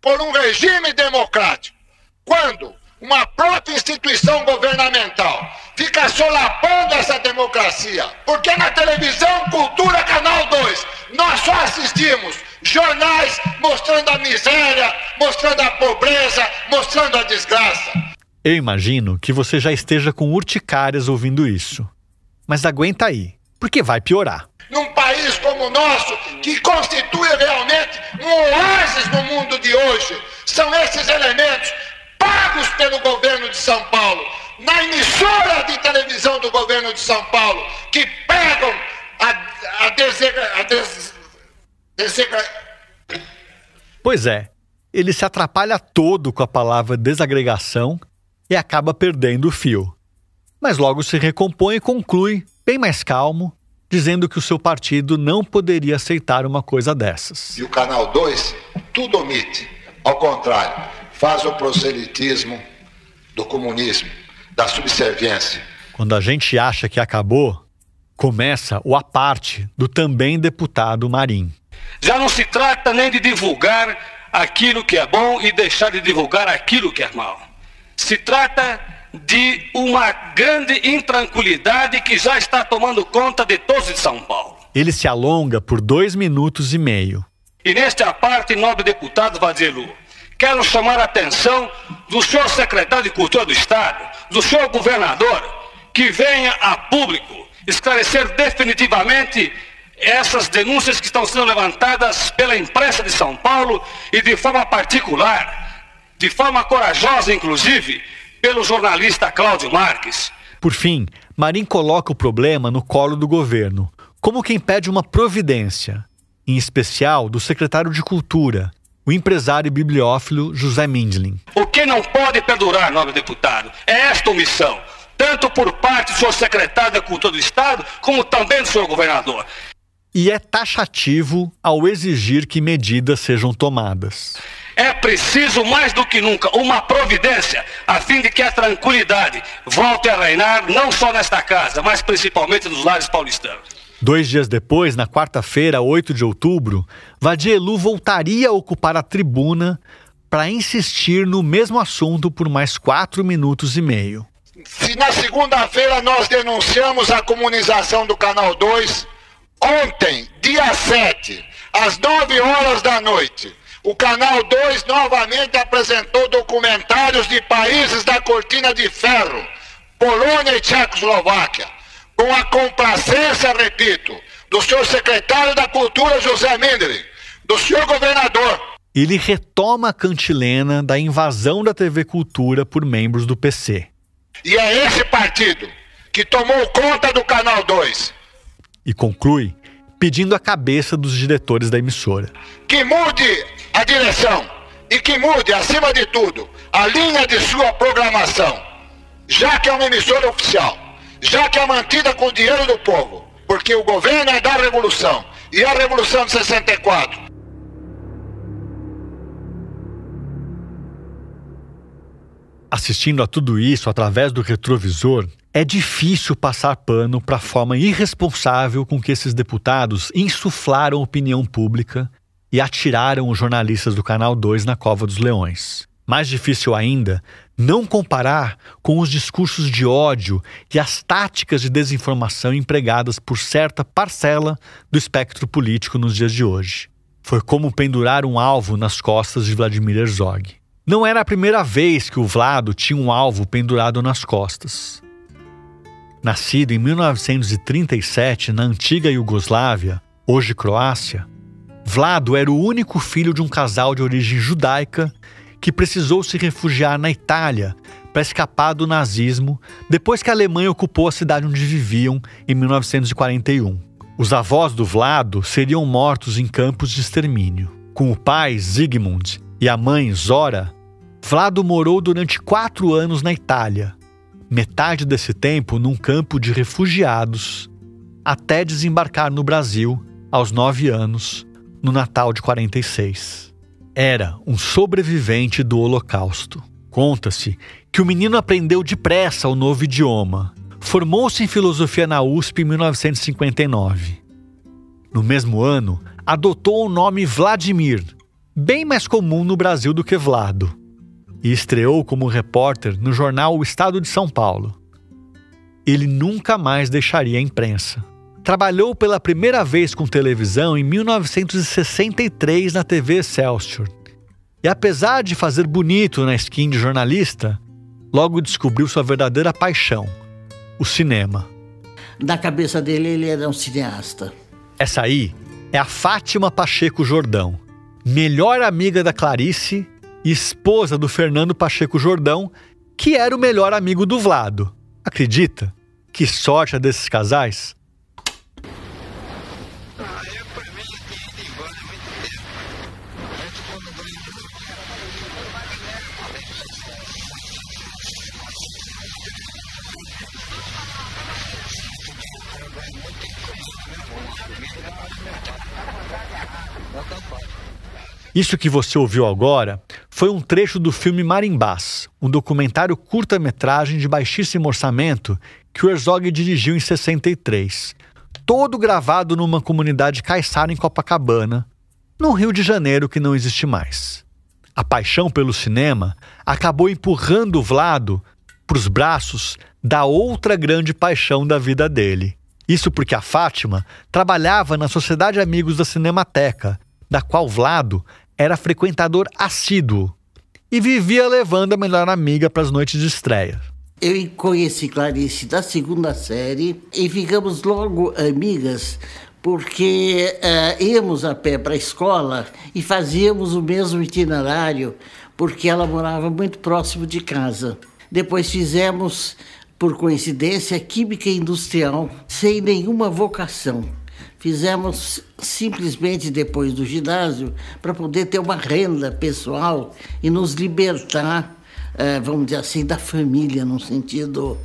por um regime democrático, quando uma própria instituição governamental fica solapando essa democracia. Porque na televisão Cultura Canal 2 nós só assistimos Jornais mostrando a miséria, mostrando a pobreza, mostrando a desgraça. Eu imagino que você já esteja com urticárias ouvindo isso. Mas aguenta aí, porque vai piorar. Num país como o nosso, que constitui realmente um oásis no mundo de hoje, são esses elementos pagos pelo governo de São Paulo, na emissora de televisão do governo de São Paulo, que pegam Pois é, ele se atrapalha todo com a palavra desagregação e acaba perdendo o fio. Mas logo se recompõe e conclui, bem mais calmo, dizendo que o seu partido não poderia aceitar uma coisa dessas. E o Canal 2 tudo omite. Ao contrário, faz o proselitismo do comunismo, da subserviência. Quando a gente acha que acabou, começa o à parte do também deputado Marim. Já não se trata nem de divulgar aquilo que é bom e deixar de divulgar aquilo que é mal. Se trata de uma grande intranquilidade que já está tomando conta de todos de São Paulo. Ele se alonga por 2 minutos e meio. E nesta parte, nobre deputado Vadielu, quero chamar a atenção do senhor secretário de Cultura do Estado, do senhor governador, que venha a público esclarecer definitivamente essas denúncias que estão sendo levantadas pela imprensa de São Paulo e de forma particular, de forma corajosa inclusive, pelo jornalista Cláudio Marques. Por fim, Marim coloca o problema no colo do governo, como quem pede uma providência, em especial do secretário de Cultura, o empresário e bibliófilo José Mindlin. O que não pode perdurar, nobre deputado, é esta omissão, tanto por parte do senhor secretário da Cultura do Estado, como também do senhor governador. E é taxativo ao exigir que medidas sejam tomadas. É preciso, mais do que nunca, uma providência, a fim de que a tranquilidade volte a reinar, não só nesta casa, mas principalmente nos lares paulistanos. 2 dias depois, na quarta-feira, 8 de outubro, Vadielu voltaria a ocupar a tribuna para insistir no mesmo assunto por mais 4 minutos e meio. Se na segunda-feira nós denunciamos a comunização do Canal 2, ontem, dia 7, às 9 horas da noite, o Canal 2 novamente apresentou documentários de países da Cortina de Ferro, Polônia e Tchecoslováquia, com a complacência, repito, do senhor secretário da Cultura, José Mindlin, do senhor governador. Ele retoma a cantilena da invasão da TV Cultura por membros do PC. E é esse partido que tomou conta do Canal 2. E conclui pedindo a cabeça dos diretores da emissora. Que mude a direção e que mude, acima de tudo, a linha de sua programação, já que é uma emissora oficial, já que é mantida com o dinheiro do povo, porque o governo é da Revolução, e a Revolução de 64. Assistindo a tudo isso através do retrovisor, é difícil passar pano para a forma irresponsável com que esses deputados insuflaram a opinião pública e atiraram os jornalistas do Canal 2 na Cova dos Leões. Mais difícil ainda, não comparar com os discursos de ódio e as táticas de desinformação empregadas por certa parcela do espectro político nos dias de hoje. Foi como pendurar um alvo nas costas de Vladimir Herzog. Não era a primeira vez que o Vlado tinha um alvo pendurado nas costas. Nascido em 1937 na antiga Iugoslávia, hoje Croácia, Vlado era o único filho de um casal de origem judaica que precisou se refugiar na Itália para escapar do nazismo depois que a Alemanha ocupou a cidade onde viviam em 1941. Os avós do Vlado seriam mortos em campos de extermínio. Com o pai, Zygmunt, e a mãe, Zora, Vlado morou durante 4 anos na Itália, metade desse tempo num campo de refugiados, até desembarcar no Brasil, aos 9 anos, no Natal de 46. Era um sobrevivente do Holocausto. Conta-se que o menino aprendeu depressa o novo idioma. Formou-se em filosofia na USP em 1959. No mesmo ano, adotou o nome Vladimir, bem mais comum no Brasil do que Vlado, e estreou como repórter no jornal O Estado de São Paulo. Ele nunca mais deixaria a imprensa. trabalhou pela primeira vez com televisão em 1963 na TV Excelsior. E apesar de fazer bonito na skin de jornalista, logo descobriu sua verdadeira paixão, o cinema. Na cabeça dele, ele era um cineasta. Essa aí é a Fátima Pacheco Jordão, melhor amiga da Clarice e esposa do Fernando Pacheco Jordão, que era o melhor amigo do Vlado. Acredita? Que sorte a desses casais? Isso que você ouviu agora foi um trecho do filme Marimbás, um documentário curta-metragem de baixíssimo orçamento que o Herzog dirigiu em 63, todo gravado numa comunidade caiçara em Copacabana, num Rio de Janeiro que não existe mais. A paixão pelo cinema acabou empurrando o Vlado para os braços da outra grande paixão da vida dele. Isso porque a Fátima trabalhava na Sociedade Amigos da Cinemateca, da qual Vlado era frequentador assíduo e vivia levando a melhor amiga para as noites de estreia. Eu conheci Clarice da segunda série e ficamos logo amigas porque íamos a pé para a escola e fazíamos o mesmo itinerário porque ela morava muito próximo de casa. Depois fizemos, por coincidência, Química Industrial sem nenhuma vocação. Fizemos simplesmente depois do ginásio para poder ter uma renda pessoal e nos libertar, vamos dizer assim, da família, num sentido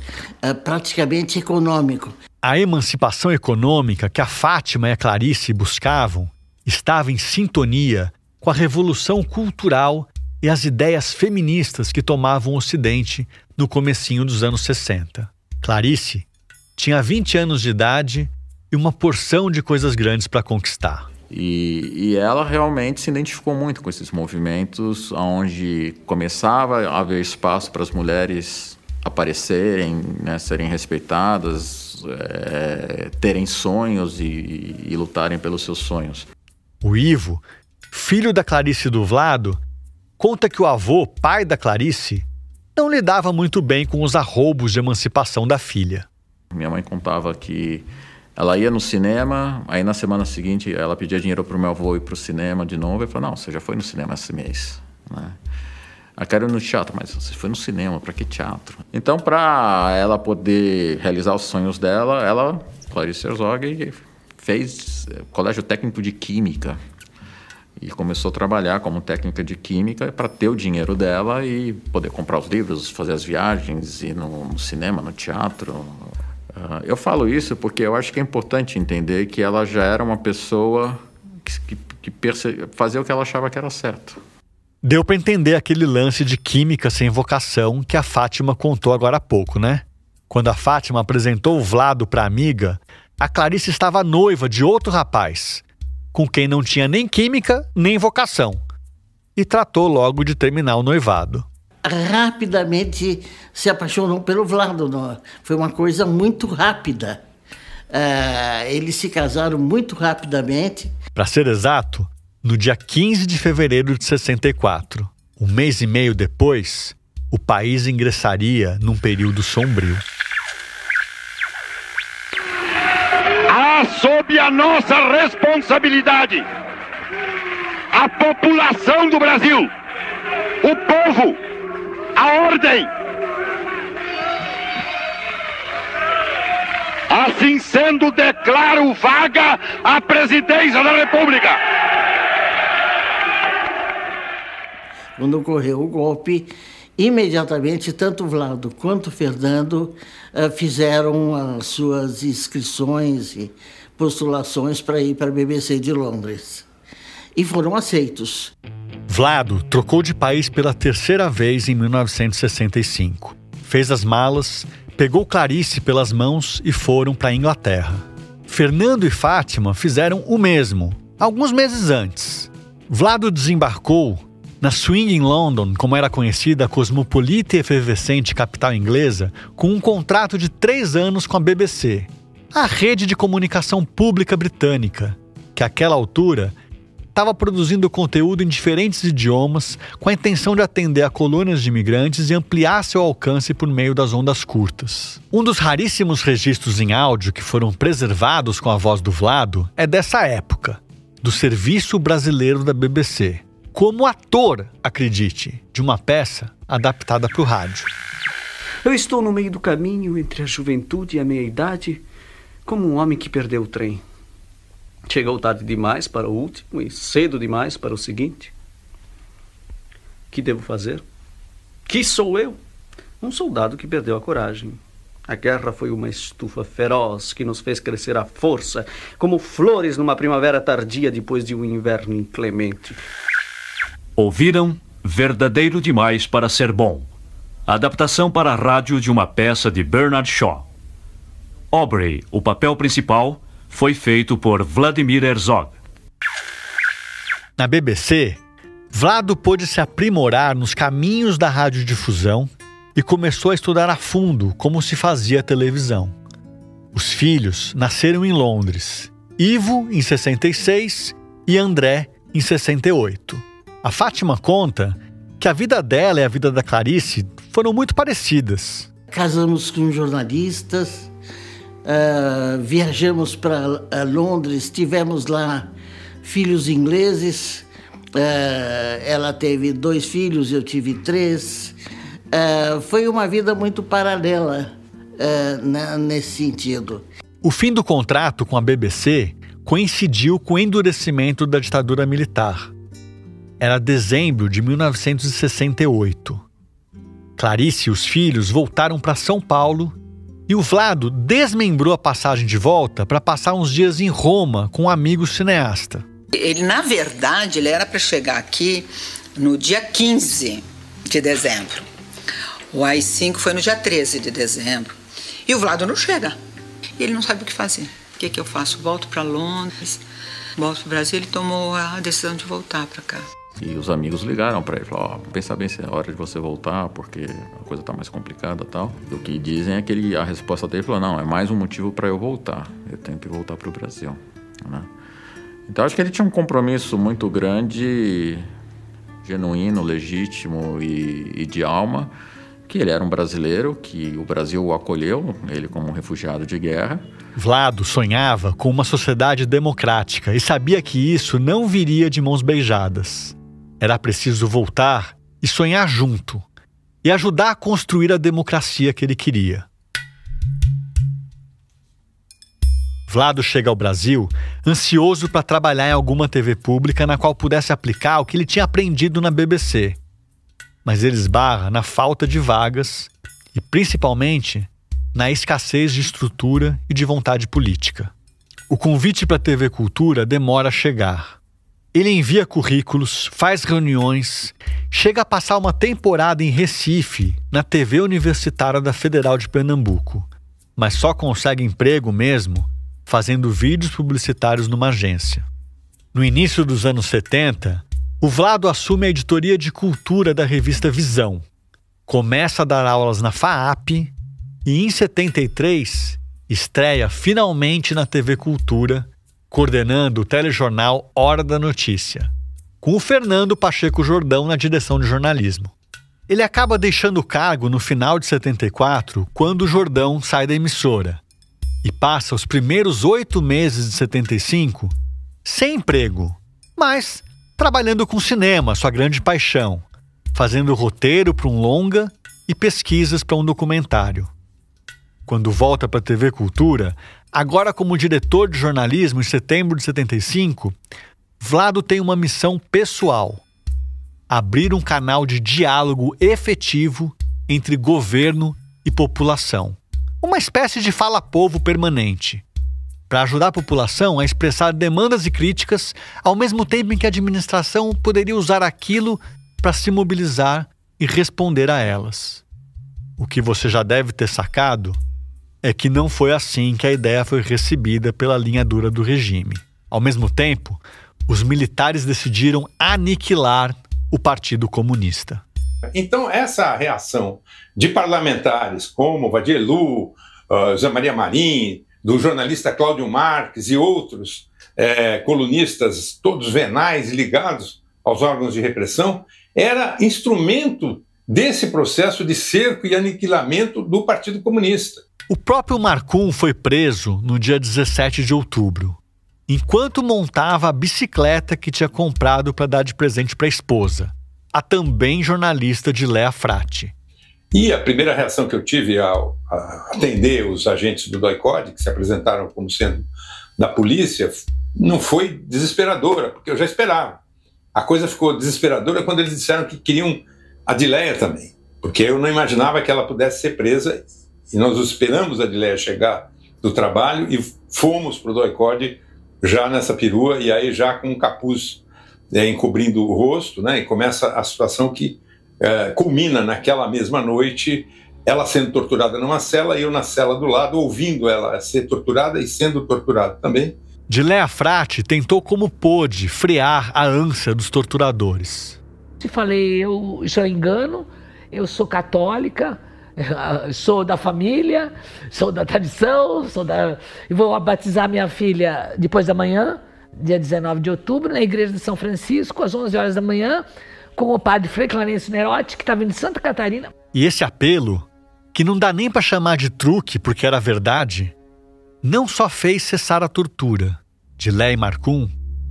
praticamente econômico. A emancipação econômica que a Fátima e a Clarice buscavam estava em sintonia com a revolução cultural e as ideias feministas que tomavam o Ocidente no comecinho dos anos 60. Clarice tinha 20 anos de idade e uma porção de coisas grandes para conquistar. E ela realmente se identificou muito com esses movimentos, onde começava a haver espaço para as mulheres aparecerem, né, serem respeitadas, terem sonhos e lutarem pelos seus sonhos. O Ivo, filho da Clarice e do Vlado, conta que o avô, pai da Clarice, não lidava muito bem com os arroubos de emancipação da filha. Minha mãe contava que ela ia no cinema, aí na semana seguinte ela pedia dinheiro para o meu avô ir para o cinema de novo. Eu falei, não, você já foi no cinema esse mês, né? Eu quero ir no teatro, mas você foi no cinema, para que teatro? Então, para ela poder realizar os sonhos dela, ela, Clarice Herzog, fez colégio técnico de química e começou a trabalhar como técnica de química para ter o dinheiro dela e poder comprar os livros, fazer as viagens, ir no cinema, no teatro. Eu falo isso porque eu acho que é importante entender que ela já era uma pessoa que fazia o que ela achava que era certo. Deu para entender aquele lance de química sem vocação que a Fátima contou agora há pouco, né? Quando a Fátima apresentou o Vlado para a amiga, a Clarice estava noiva de outro rapaz, com quem não tinha nem química nem vocação, e tratou logo de terminar o noivado. Rapidamente se apaixonou pelo Vlado. Foi uma coisa muito rápida. Eles se casaram muito rapidamente. Para ser exato, no dia 15 de fevereiro de 64, um mês e meio depois, o país ingressaria num período sombrio. Sob a nossa responsabilidade, a população do Brasil, o povo, a ordem. Assim sendo, declaro vaga a presidência da República. Quando ocorreu o golpe, imediatamente tanto o Vlado quanto o Fernando fizeram as suas inscrições e postulações para ir para a BBC de Londres. E foram aceitos. Vlado trocou de país pela terceira vez em 1965. Fez as malas, pegou Clarice pelas mãos e foram para a Inglaterra. Fernando e Fátima fizeram o mesmo, alguns meses antes. Vlado desembarcou na Swinging London, como era conhecida a cosmopolita e efervescente capital inglesa, com um contrato de 3 anos com a BBC. a rede de comunicação pública britânica, que àquela altura estava produzindo conteúdo em diferentes idiomas com a intenção de atender a colônias de imigrantes e ampliar seu alcance por meio das ondas curtas. Um dos raríssimos registros em áudio que foram preservados com a voz do Vlado é dessa época, do Serviço Brasileiro da BBC, como ator, acredite, de uma peça adaptada para o rádio. Eu estou no meio do caminho entre a juventude e a meia-idade, como um homem que perdeu o trem. Chegou tarde demais para o último e cedo demais para o seguinte. Que devo fazer? Que sou eu? Um soldado que perdeu a coragem. A guerra foi uma estufa feroz que nos fez crescer à força, como flores numa primavera tardia depois de um inverno inclemente. Ouviram Verdadeiro Demais para Ser Bom, adaptação para a rádio de uma peça de Bernard Shaw. Aubrey, o papel principal, foi feito por Vladimir Herzog. Na BBC, Vlado pôde se aprimorar nos caminhos da radiodifusão e começou a estudar a fundo como se fazia televisão. Os filhos nasceram em Londres, Ivo em 66 e André em 68. A Fátima conta que a vida dela e a vida da Clarice foram muito parecidas. Casamos com jornalistas, viajamos para Londres, tivemos lá filhos ingleses, ela teve 2 filhos, eu tive 3. Foi uma vida muito paralela nesse sentido. O fim do contrato com a BBC coincidiu com o endurecimento da ditadura militar. Era dezembro de 1968. Clarice e os filhos voltaram para São Paulo e o Vlado desmembrou a passagem de volta para passar uns dias em Roma com um amigo cineasta. Ele, na verdade, ele era para chegar aqui no dia 15 de dezembro. O AI-5 foi no dia 13 de dezembro. E o Vlado não chega. Ele não sabe o que fazer. O que eu faço? Volto para Londres, volto para o Brasil. Ele tomou a decisão de voltar para cá. E os amigos ligaram para ele, falaram, pensa bem se é hora de você voltar, porque a coisa tá mais complicada e tal. E o que dizem é que a resposta dele falou, não, é mais um motivo para eu voltar. Eu tenho que voltar para o Brasil, né? Então acho que ele tinha um compromisso muito grande, genuíno, legítimo e de alma, que ele era um brasileiro, que o Brasil o acolheu, ele como um refugiado de guerra. Vlado sonhava com uma sociedade democrática e sabia que isso não viria de mãos beijadas. Era preciso voltar e sonhar junto, e ajudar a construir a democracia que ele queria. Vlado chega ao Brasil ansioso para trabalhar em alguma TV pública na qual pudesse aplicar o que ele tinha aprendido na BBC. Mas ele esbarra na falta de vagas e, principalmente, na escassez de estrutura e de vontade política. O convite para a TV Cultura demora a chegar. Ele envia currículos, faz reuniões, chega a passar uma temporada em Recife, na TV Universitária da Federal de Pernambuco, mas só consegue emprego mesmo fazendo vídeos publicitários numa agência. No início dos anos 70, o Vlado assume a editoria de cultura da revista Visão, começa a dar aulas na FAAP e, em 73, estreia finalmente na TV Cultura, coordenando o telejornal Hora da Notícia, com o Fernando Pacheco Jordão na direção de jornalismo. Ele acaba deixando o cargo no final de 74, quando o Jordão sai da emissora, e passa os primeiros 8 meses de 75 sem emprego, mas trabalhando com cinema, sua grande paixão, fazendo roteiro para um longa e pesquisas para um documentário. Quando volta para a TV Cultura, agora como diretor de jornalismo em setembro de 75, Vlado tem uma missão pessoal: abrir um canal de diálogo efetivo entre governo e população. Uma espécie de fala-povo permanente, para ajudar a população a expressar demandas e críticas, ao mesmo tempo em que a administração poderia usar aquilo para se mobilizar e responder a elas. O que você já deve ter sacado é que não foi assim que a ideia foi recebida pela linha dura do regime. Ao mesmo tempo, os militares decidiram aniquilar o Partido Comunista. Então, essa reação de parlamentares como Vadielu, José Maria Marim, do jornalista Cláudio Marques e outros colunistas, todos venais ligados aos órgãos de repressão, era instrumento desse processo de cerco e aniquilamento do Partido Comunista. O próprio Marcum foi preso no dia 17 de outubro, enquanto montava a bicicleta que tinha comprado para dar de presente para a esposa, a também jornalista Diléa Frati. E a primeira reação que eu tive ao atender os agentes do DOI-CODE, que se apresentaram como sendo da polícia, não foi desesperadora, porque eu já esperava. A coisa ficou desesperadora quando eles disseram que queriam a Diléa também, porque eu não imaginava que ela pudesse ser presa, e nós esperamos a Diléa chegar do trabalho e fomos para o DOI-CODE já nessa perua, e aí já com um capuz encobrindo o rosto, né, e começa a situação que culmina naquela mesma noite, ela sendo torturada numa cela e eu na cela do lado, ouvindo ela ser torturada e sendo torturada também. Diléa Frati tentou como pôde frear a ânsia dos torturadores. Eu falei, isso é engano, eu sou católica, sou da família, sou da tradição, e vou batizar minha filha depois da manhã, dia 19 de outubro, na igreja de São Francisco, às 11 horas da manhã, com o padre Frei Clarencio Nerotti, que estava em Santa Catarina. E esse apelo, que não dá nem para chamar de truque porque era verdade, não só fez cessar a tortura. Diléa e Marcum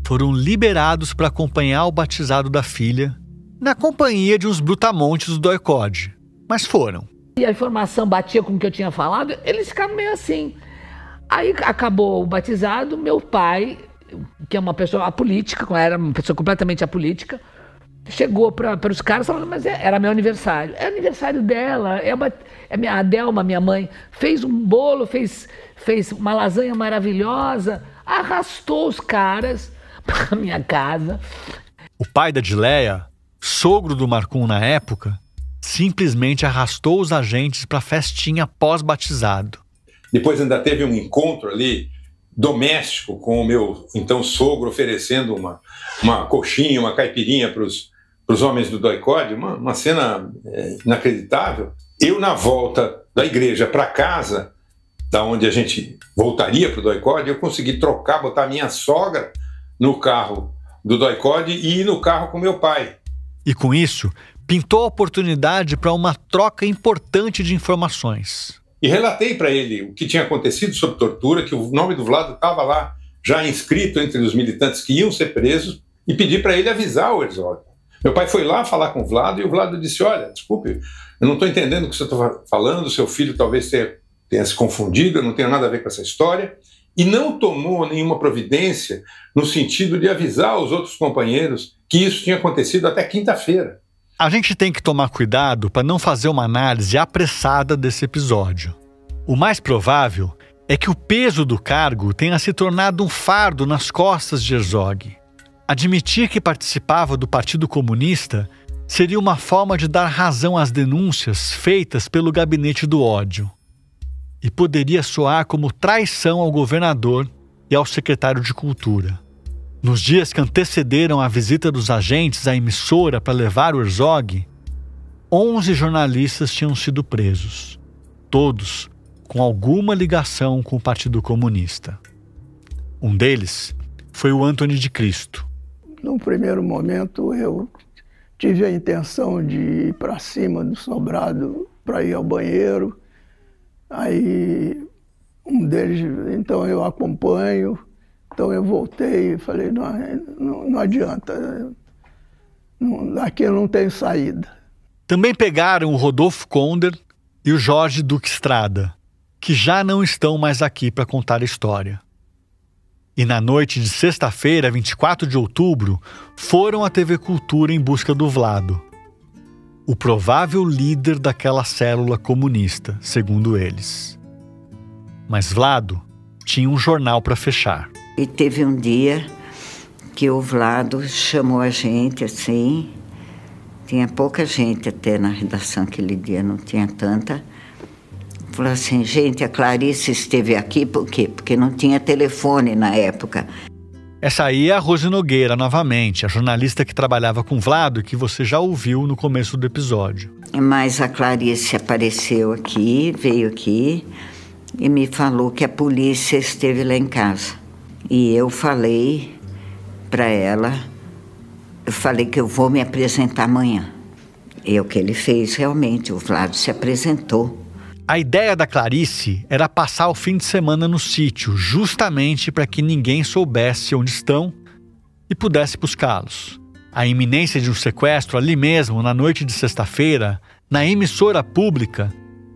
foram liberados para acompanhar o batizado da filha, na companhia de uns brutamontes do DOI-CODE. Mas foram. E a informação batia com o que eu tinha falado, eles ficaram meio assim. Aí acabou o batizado, meu pai, que é uma pessoa apolítica, era uma pessoa completamente apolítica, chegou para os caras falando, mas era meu aniversário. É aniversário dela, a Delma, minha mãe, fez um bolo, fez uma lasanha maravilhosa, arrastou os caras para minha casa. O pai da Diléa, sogro do Marcum na época, simplesmente arrastou os agentes para a festinha pós-batizado. Depois ainda teve um encontro ali doméstico com o meu então sogro, oferecendo uma coxinha, uma caipirinha para os homens do DOI-CODE, uma cena inacreditável. Eu, na volta da igreja para casa, da onde a gente voltaria para o DOI-CODE, eu consegui botar minha sogra no carro do DOI-CODE e ir no carro com meu pai. E com isso, pintou a oportunidade para uma troca importante de informações. E relatei para ele o que tinha acontecido sob tortura, que o nome do Vlado estava lá, já inscrito entre os militantes que iam ser presos, e pedi para ele avisar o Herzog. Meu pai foi lá falar com o Vlado, e o Vlado disse, olha, desculpe, eu não estou entendendo o que você está falando, seu filho talvez tenha se confundido, eu não tenho nada a ver com essa história, e não tomou nenhuma providência no sentido de avisar os outros companheiros que isso tinha acontecido até quinta-feira. A gente tem que tomar cuidado para não fazer uma análise apressada desse episódio. O mais provável é que o peso do cargo tenha se tornado um fardo nas costas de Herzog. Admitir que participava do Partido Comunista seria uma forma de dar razão às denúncias feitas pelo Gabinete do Ódio. E poderia soar como traição ao governador e ao secretário de Cultura. Nos dias que antecederam a visita dos agentes à emissora para levar o Herzog, 11 jornalistas tinham sido presos, todos com alguma ligação com o Partido Comunista. Um deles foi o Antony de Cristo. Num primeiro momento, eu tive a intenção de ir para cima do sobrado para ir ao banheiro. Aí um deles, então eu acompanho. Então eu voltei e falei, não adianta, daqui eu não tenho saída. Também pegaram o Rodolfo Konder e o Jorge Duque Estrada, que já não estão mais aqui para contar a história. E na noite de sexta-feira, 24 de outubro, foram à TV Cultura em busca do Vlado, o provável líder daquela célula comunista, segundo eles. Mas Vlado tinha um jornal para fechar. E teve um dia que o Vlado chamou a gente assim, tinha pouca gente até na redação aquele dia, não tinha tanta. Falou assim, gente, a Clarice esteve aqui por quê? Porque não tinha telefone na época. Essa aí é a Rose Nogueira, novamente, a jornalista que trabalhava com Vlado e que você já ouviu no começo do episódio. Mas a Clarice apareceu aqui, veio aqui, e me falou que a polícia esteve lá em casa. E eu falei para ela, eu falei que eu vou me apresentar amanhã. E o que ele fez realmente, o Vlado se apresentou. A ideia da Clarice era passar o fim de semana no sítio, justamente para que ninguém soubesse onde estão e pudesse buscá-los. A iminência de um sequestro ali mesmo, na noite de sexta-feira, na emissora pública,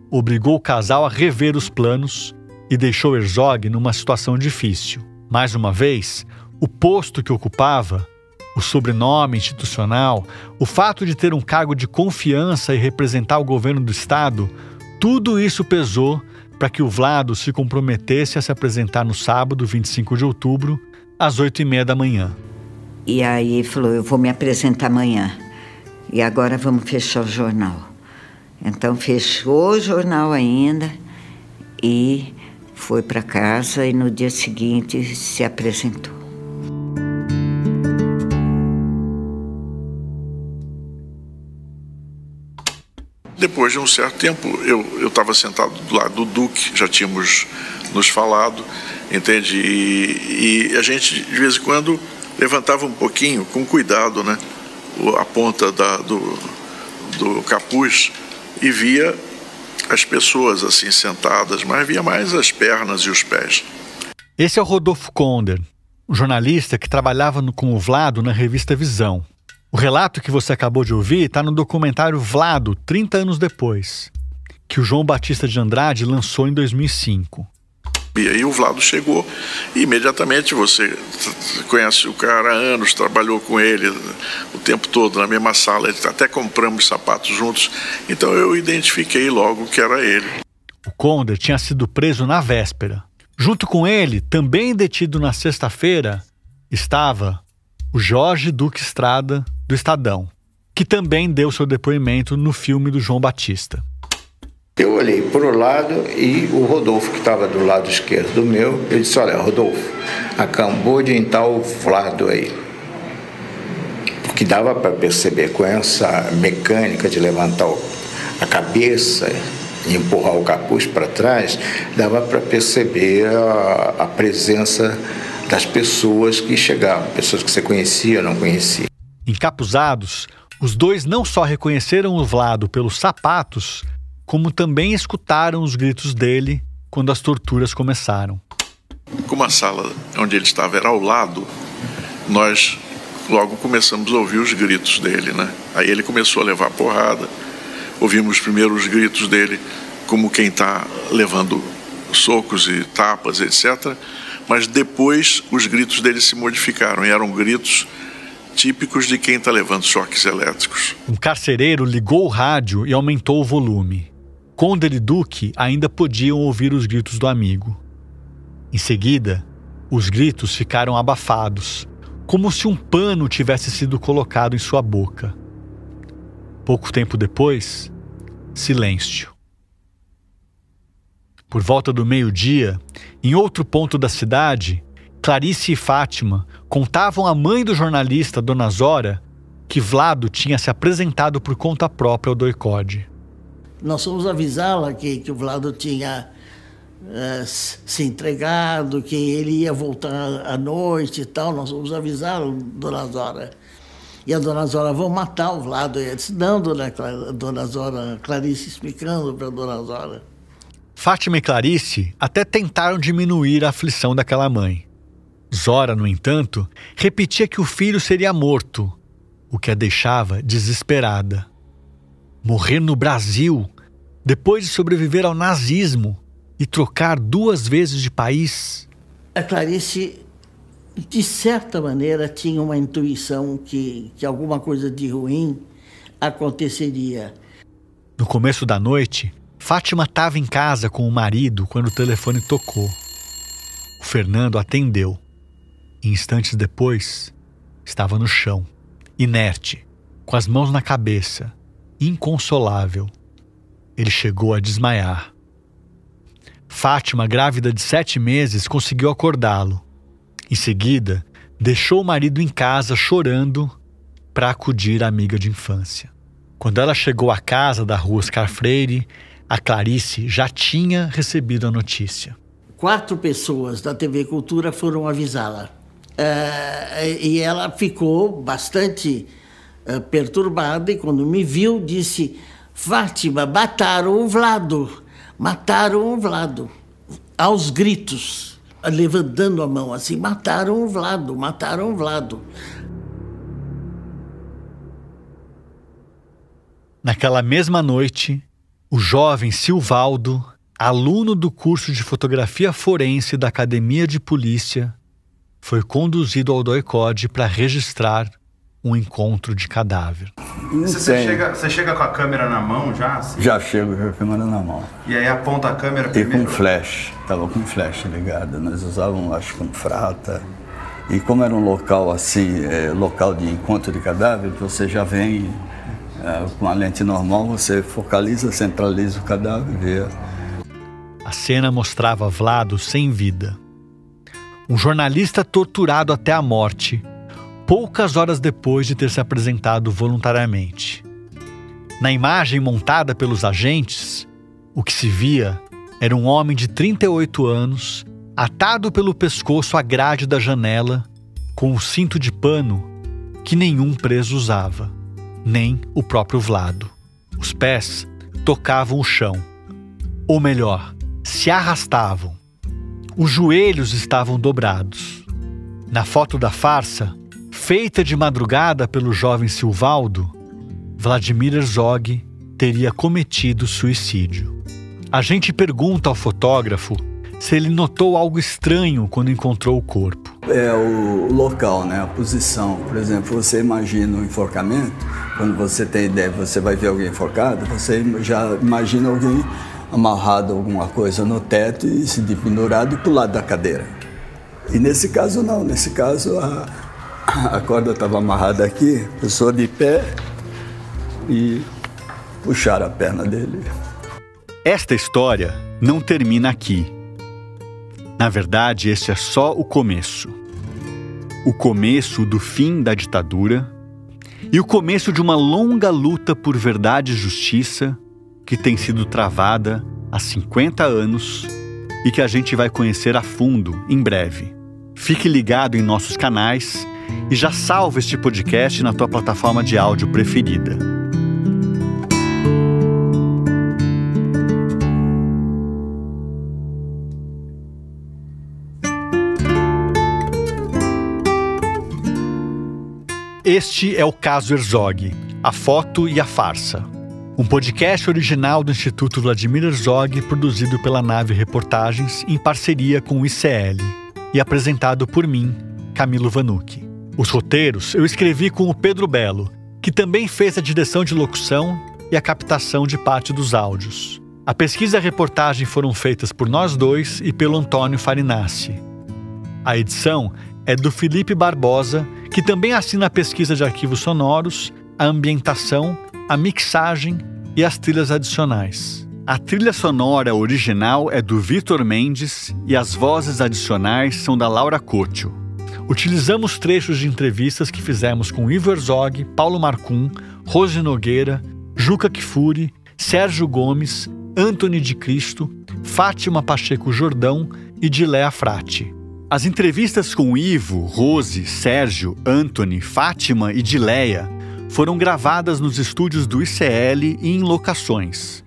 obrigou o casal a rever os planos e deixou Herzog numa situação difícil. Mais uma vez, o posto que ocupava, o sobrenome institucional, o fato de ter um cargo de confiança e representar o governo do estado, tudo isso pesou para que o Vlado se comprometesse a se apresentar no sábado, 25 de outubro, às 8h30 da manhã. E aí ele falou, eu vou me apresentar amanhã. E agora vamos fechar o jornal. Então fechou o jornal ainda e foi para casa e no dia seguinte se apresentou. Depois de um certo tempo, eu estava sentado do lado do Duque, já tínhamos nos falado, entende? E a gente, de vez em quando, levantava um pouquinho, com cuidado, né? A ponta do capuz e via as pessoas assim sentadas, mas via mais as pernas e os pés. Esse é o Rodolfo Konder, um jornalista que trabalhava com o Vlado na revista Visão. O relato que você acabou de ouvir está no documentário Vlado, 30 anos depois, que o João Batista de Andrade lançou em 2005. E aí o Vlado chegou e imediatamente você conhece o cara há anos, trabalhou com ele o tempo todo na mesma sala, até compramos sapatos juntos, então eu identifiquei logo que era ele. O Konder tinha sido preso na véspera. Junto com ele, também detido na sexta-feira, estava o Jorge Duque Estrada, do Estadão, que também deu seu depoimento no filme do João Batista. Eu olhei para o lado e o Rodolfo, que estava do lado esquerdo do meu, eu disse, olha, Rodolfo, acabou de entrar o Vlado aí. Porque dava para perceber com essa mecânica de levantar a cabeça e empurrar o capuz para trás, dava para perceber a presença das pessoas que chegavam, pessoas que você conhecia ou não conhecia. Encapuzados, os dois não só reconheceram o Vlado pelos sapatos, como também escutaram os gritos dele quando as torturas começaram. Como a sala onde ele estava era ao lado, nós logo começamos a ouvir os gritos dele, né? Aí ele começou a levar porrada, ouvimos primeiro os gritos dele como quem está levando socos e tapas, etc., mas depois os gritos dele se modificaram e eram gritos típicos de quem está levando choques elétricos. Um carcereiro ligou o rádio e aumentou o volume. Konder e Duque ainda podiam ouvir os gritos do amigo. Em seguida, os gritos ficaram abafados, como se um pano tivesse sido colocado em sua boca. Pouco tempo depois, silêncio. Por volta do meio-dia, em outro ponto da cidade, Clarice e Fátima contavam à mãe do jornalista, Dona Zora, que Vlado tinha se apresentado por conta própria ao doicode. Nós fomos avisá-la que o Vlado tinha se entregado, que ele ia voltar à noite e tal. Nós fomos avisar a Dona Zora. E a Dona Zora, vão matar o Vlado. Eu disse, não, Dona Zora, Clarice explicando para a Dona Zora. Fátima e Clarice até tentaram diminuir a aflição daquela mãe. Zora, no entanto, repetia que o filho seria morto, o que a deixava desesperada. Morrer no Brasil, depois de sobreviver ao nazismo e trocar 2 vezes de país? A Clarice, de certa maneira, tinha uma intuição que alguma coisa de ruim aconteceria. No começo da noite, Fátima estava em casa com o marido quando o telefone tocou. O Fernando atendeu. Instantes depois, estava no chão, inerte, com as mãos na cabeça, inconsolável. Ele chegou a desmaiar. Fátima, grávida de 7 meses, conseguiu acordá-lo. Em seguida, deixou o marido em casa chorando para acudir à amiga de infância. Quando ela chegou à casa da rua Oscar Freire, A Clarice já tinha recebido a notícia. 4 pessoas da TV Cultura foram avisá-la. E ela ficou bastante perturbada e quando me viu disse: Fátima, mataram o Vlado, aos gritos, levantando a mão assim, mataram o Vlado. Naquela mesma noite, o jovem Silvaldo, aluno do curso de fotografia forense da Academia de Polícia, foi conduzido ao DOI-CODE para registrar um encontro de cadáver. Você chega com a câmera na mão já? Assim? Já chego com a câmera na mão. E aí aponta a câmera primeiro? E com flash, estava com flash ligado. Nós usávamos, acho que um frata. E como era um local assim, local de encontro de cadáver, você já vem com a lente normal, você focaliza, centraliza o cadáver e vê. A cena mostrava Vlado sem vida. Um jornalista torturado até a morte, poucas horas depois de ter se apresentado voluntariamente. Na imagem montada pelos agentes, o que se via era um homem de 38 anos, atado pelo pescoço à grade da janela, com um cinto de pano que nenhum preso usava, nem o próprio Vlado. Os pés tocavam o chão, ou melhor, se arrastavam. Os joelhos estavam dobrados. Na foto da farsa, feita de madrugada pelo jovem Silvaldo, Vladimir Herzog teria cometido suicídio. A gente pergunta ao fotógrafo se ele notou algo estranho quando encontrou o corpo. É o local, né? A posição. Por exemplo, você imagina um enforcamento, quando você tem ideia, você vai ver alguém enforcado, você já imagina alguém amarrado alguma coisa no teto e se pendurado para o lado da cadeira. E nesse caso não, nesse caso a corda estava amarrada aqui, a pessoa de pé e puxaram a perna dele. Esta história não termina aqui. Na verdade, esse é só o começo. O começo do fim da ditadura e o começo de uma longa luta por verdade e justiça que tem sido travada há 50 anos e que a gente vai conhecer a fundo em breve. Fique ligado em nossos canais e já salva este podcast na tua plataforma de áudio preferida. Este é o Caso Herzog, a foto e a farsa. Um podcast original do Instituto Vladimir Herzog, produzido pela Nave Reportagens em parceria com o ICL e apresentado por mim, Camilo Vanucchi. Os roteiros eu escrevi com o Pedro Belo, que também fez a direção de locução e a captação de parte dos áudios. A pesquisa e a reportagem foram feitas por nós dois e pelo Antônio Farinassi. A edição é do Felipe Barbosa, que também assina a pesquisa de arquivos sonoros, a ambientação, a mixagem e as trilhas adicionais. A trilha sonora original é do Vitor Mendes e as vozes adicionais são da Laura Couto. Utilizamos trechos de entrevistas que fizemos com Ivo Herzog, Paulo Marcum, Rose Nogueira, Juca Kfouri, Sérgio Gomes, Antony de Cristo, Fátima Pacheco Jordão e Diléa Frati. As entrevistas com Ivo, Rose, Sérgio, Antony, Fátima e Diléa foram gravadas nos estúdios do ICL e em locações.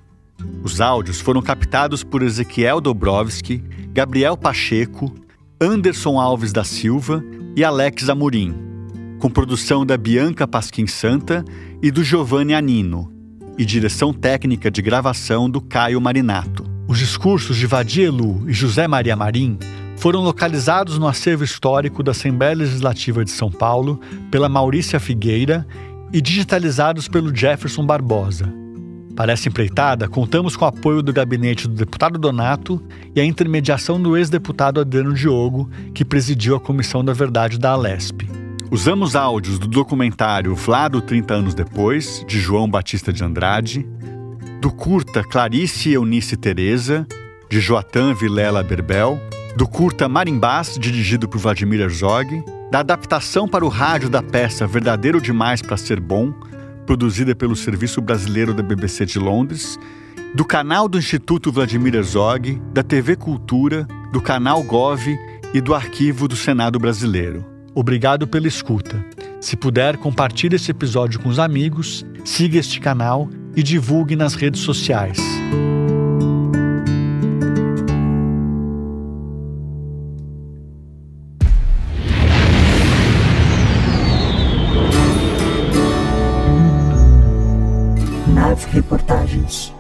Os áudios foram captados por Ezequiel Dobrovski, Gabriel Pacheco, Anderson Alves da Silva e Alex Amorim, com produção da Bianca Pasquim Santa e do Giovanni Anino, e direção técnica de gravação do Caio Marinato. Os discursos de Vadia Elu e José Maria Marim foram localizados no acervo histórico da Assembleia Legislativa de São Paulo pela Maurícia Figueira e digitalizados pelo Jefferson Barbosa. Para essa empreitada, contamos com o apoio do gabinete do deputado Donato e a intermediação do ex-deputado Adriano Diogo, que presidiu a Comissão da Verdade da Alesp. Usamos áudios do documentário Vlado 30 anos depois, de João Batista de Andrade, do curta Clarice Eunice Tereza, de Joatan Vilela Berbel, do curta Marimbás, dirigido por Vladimir Herzog, da adaptação para o rádio da peça Verdadeiro Demais para Ser Bom, produzida pelo Serviço Brasileiro da BBC de Londres, do canal do Instituto Vladimir Herzog, da TV Cultura, do canal Gov e do Arquivo do Senado Brasileiro. Obrigado pela escuta. Se puder, compartilhe esse episódio com os amigos, siga este canal e divulgue nas redes sociais. Nave Reportagens.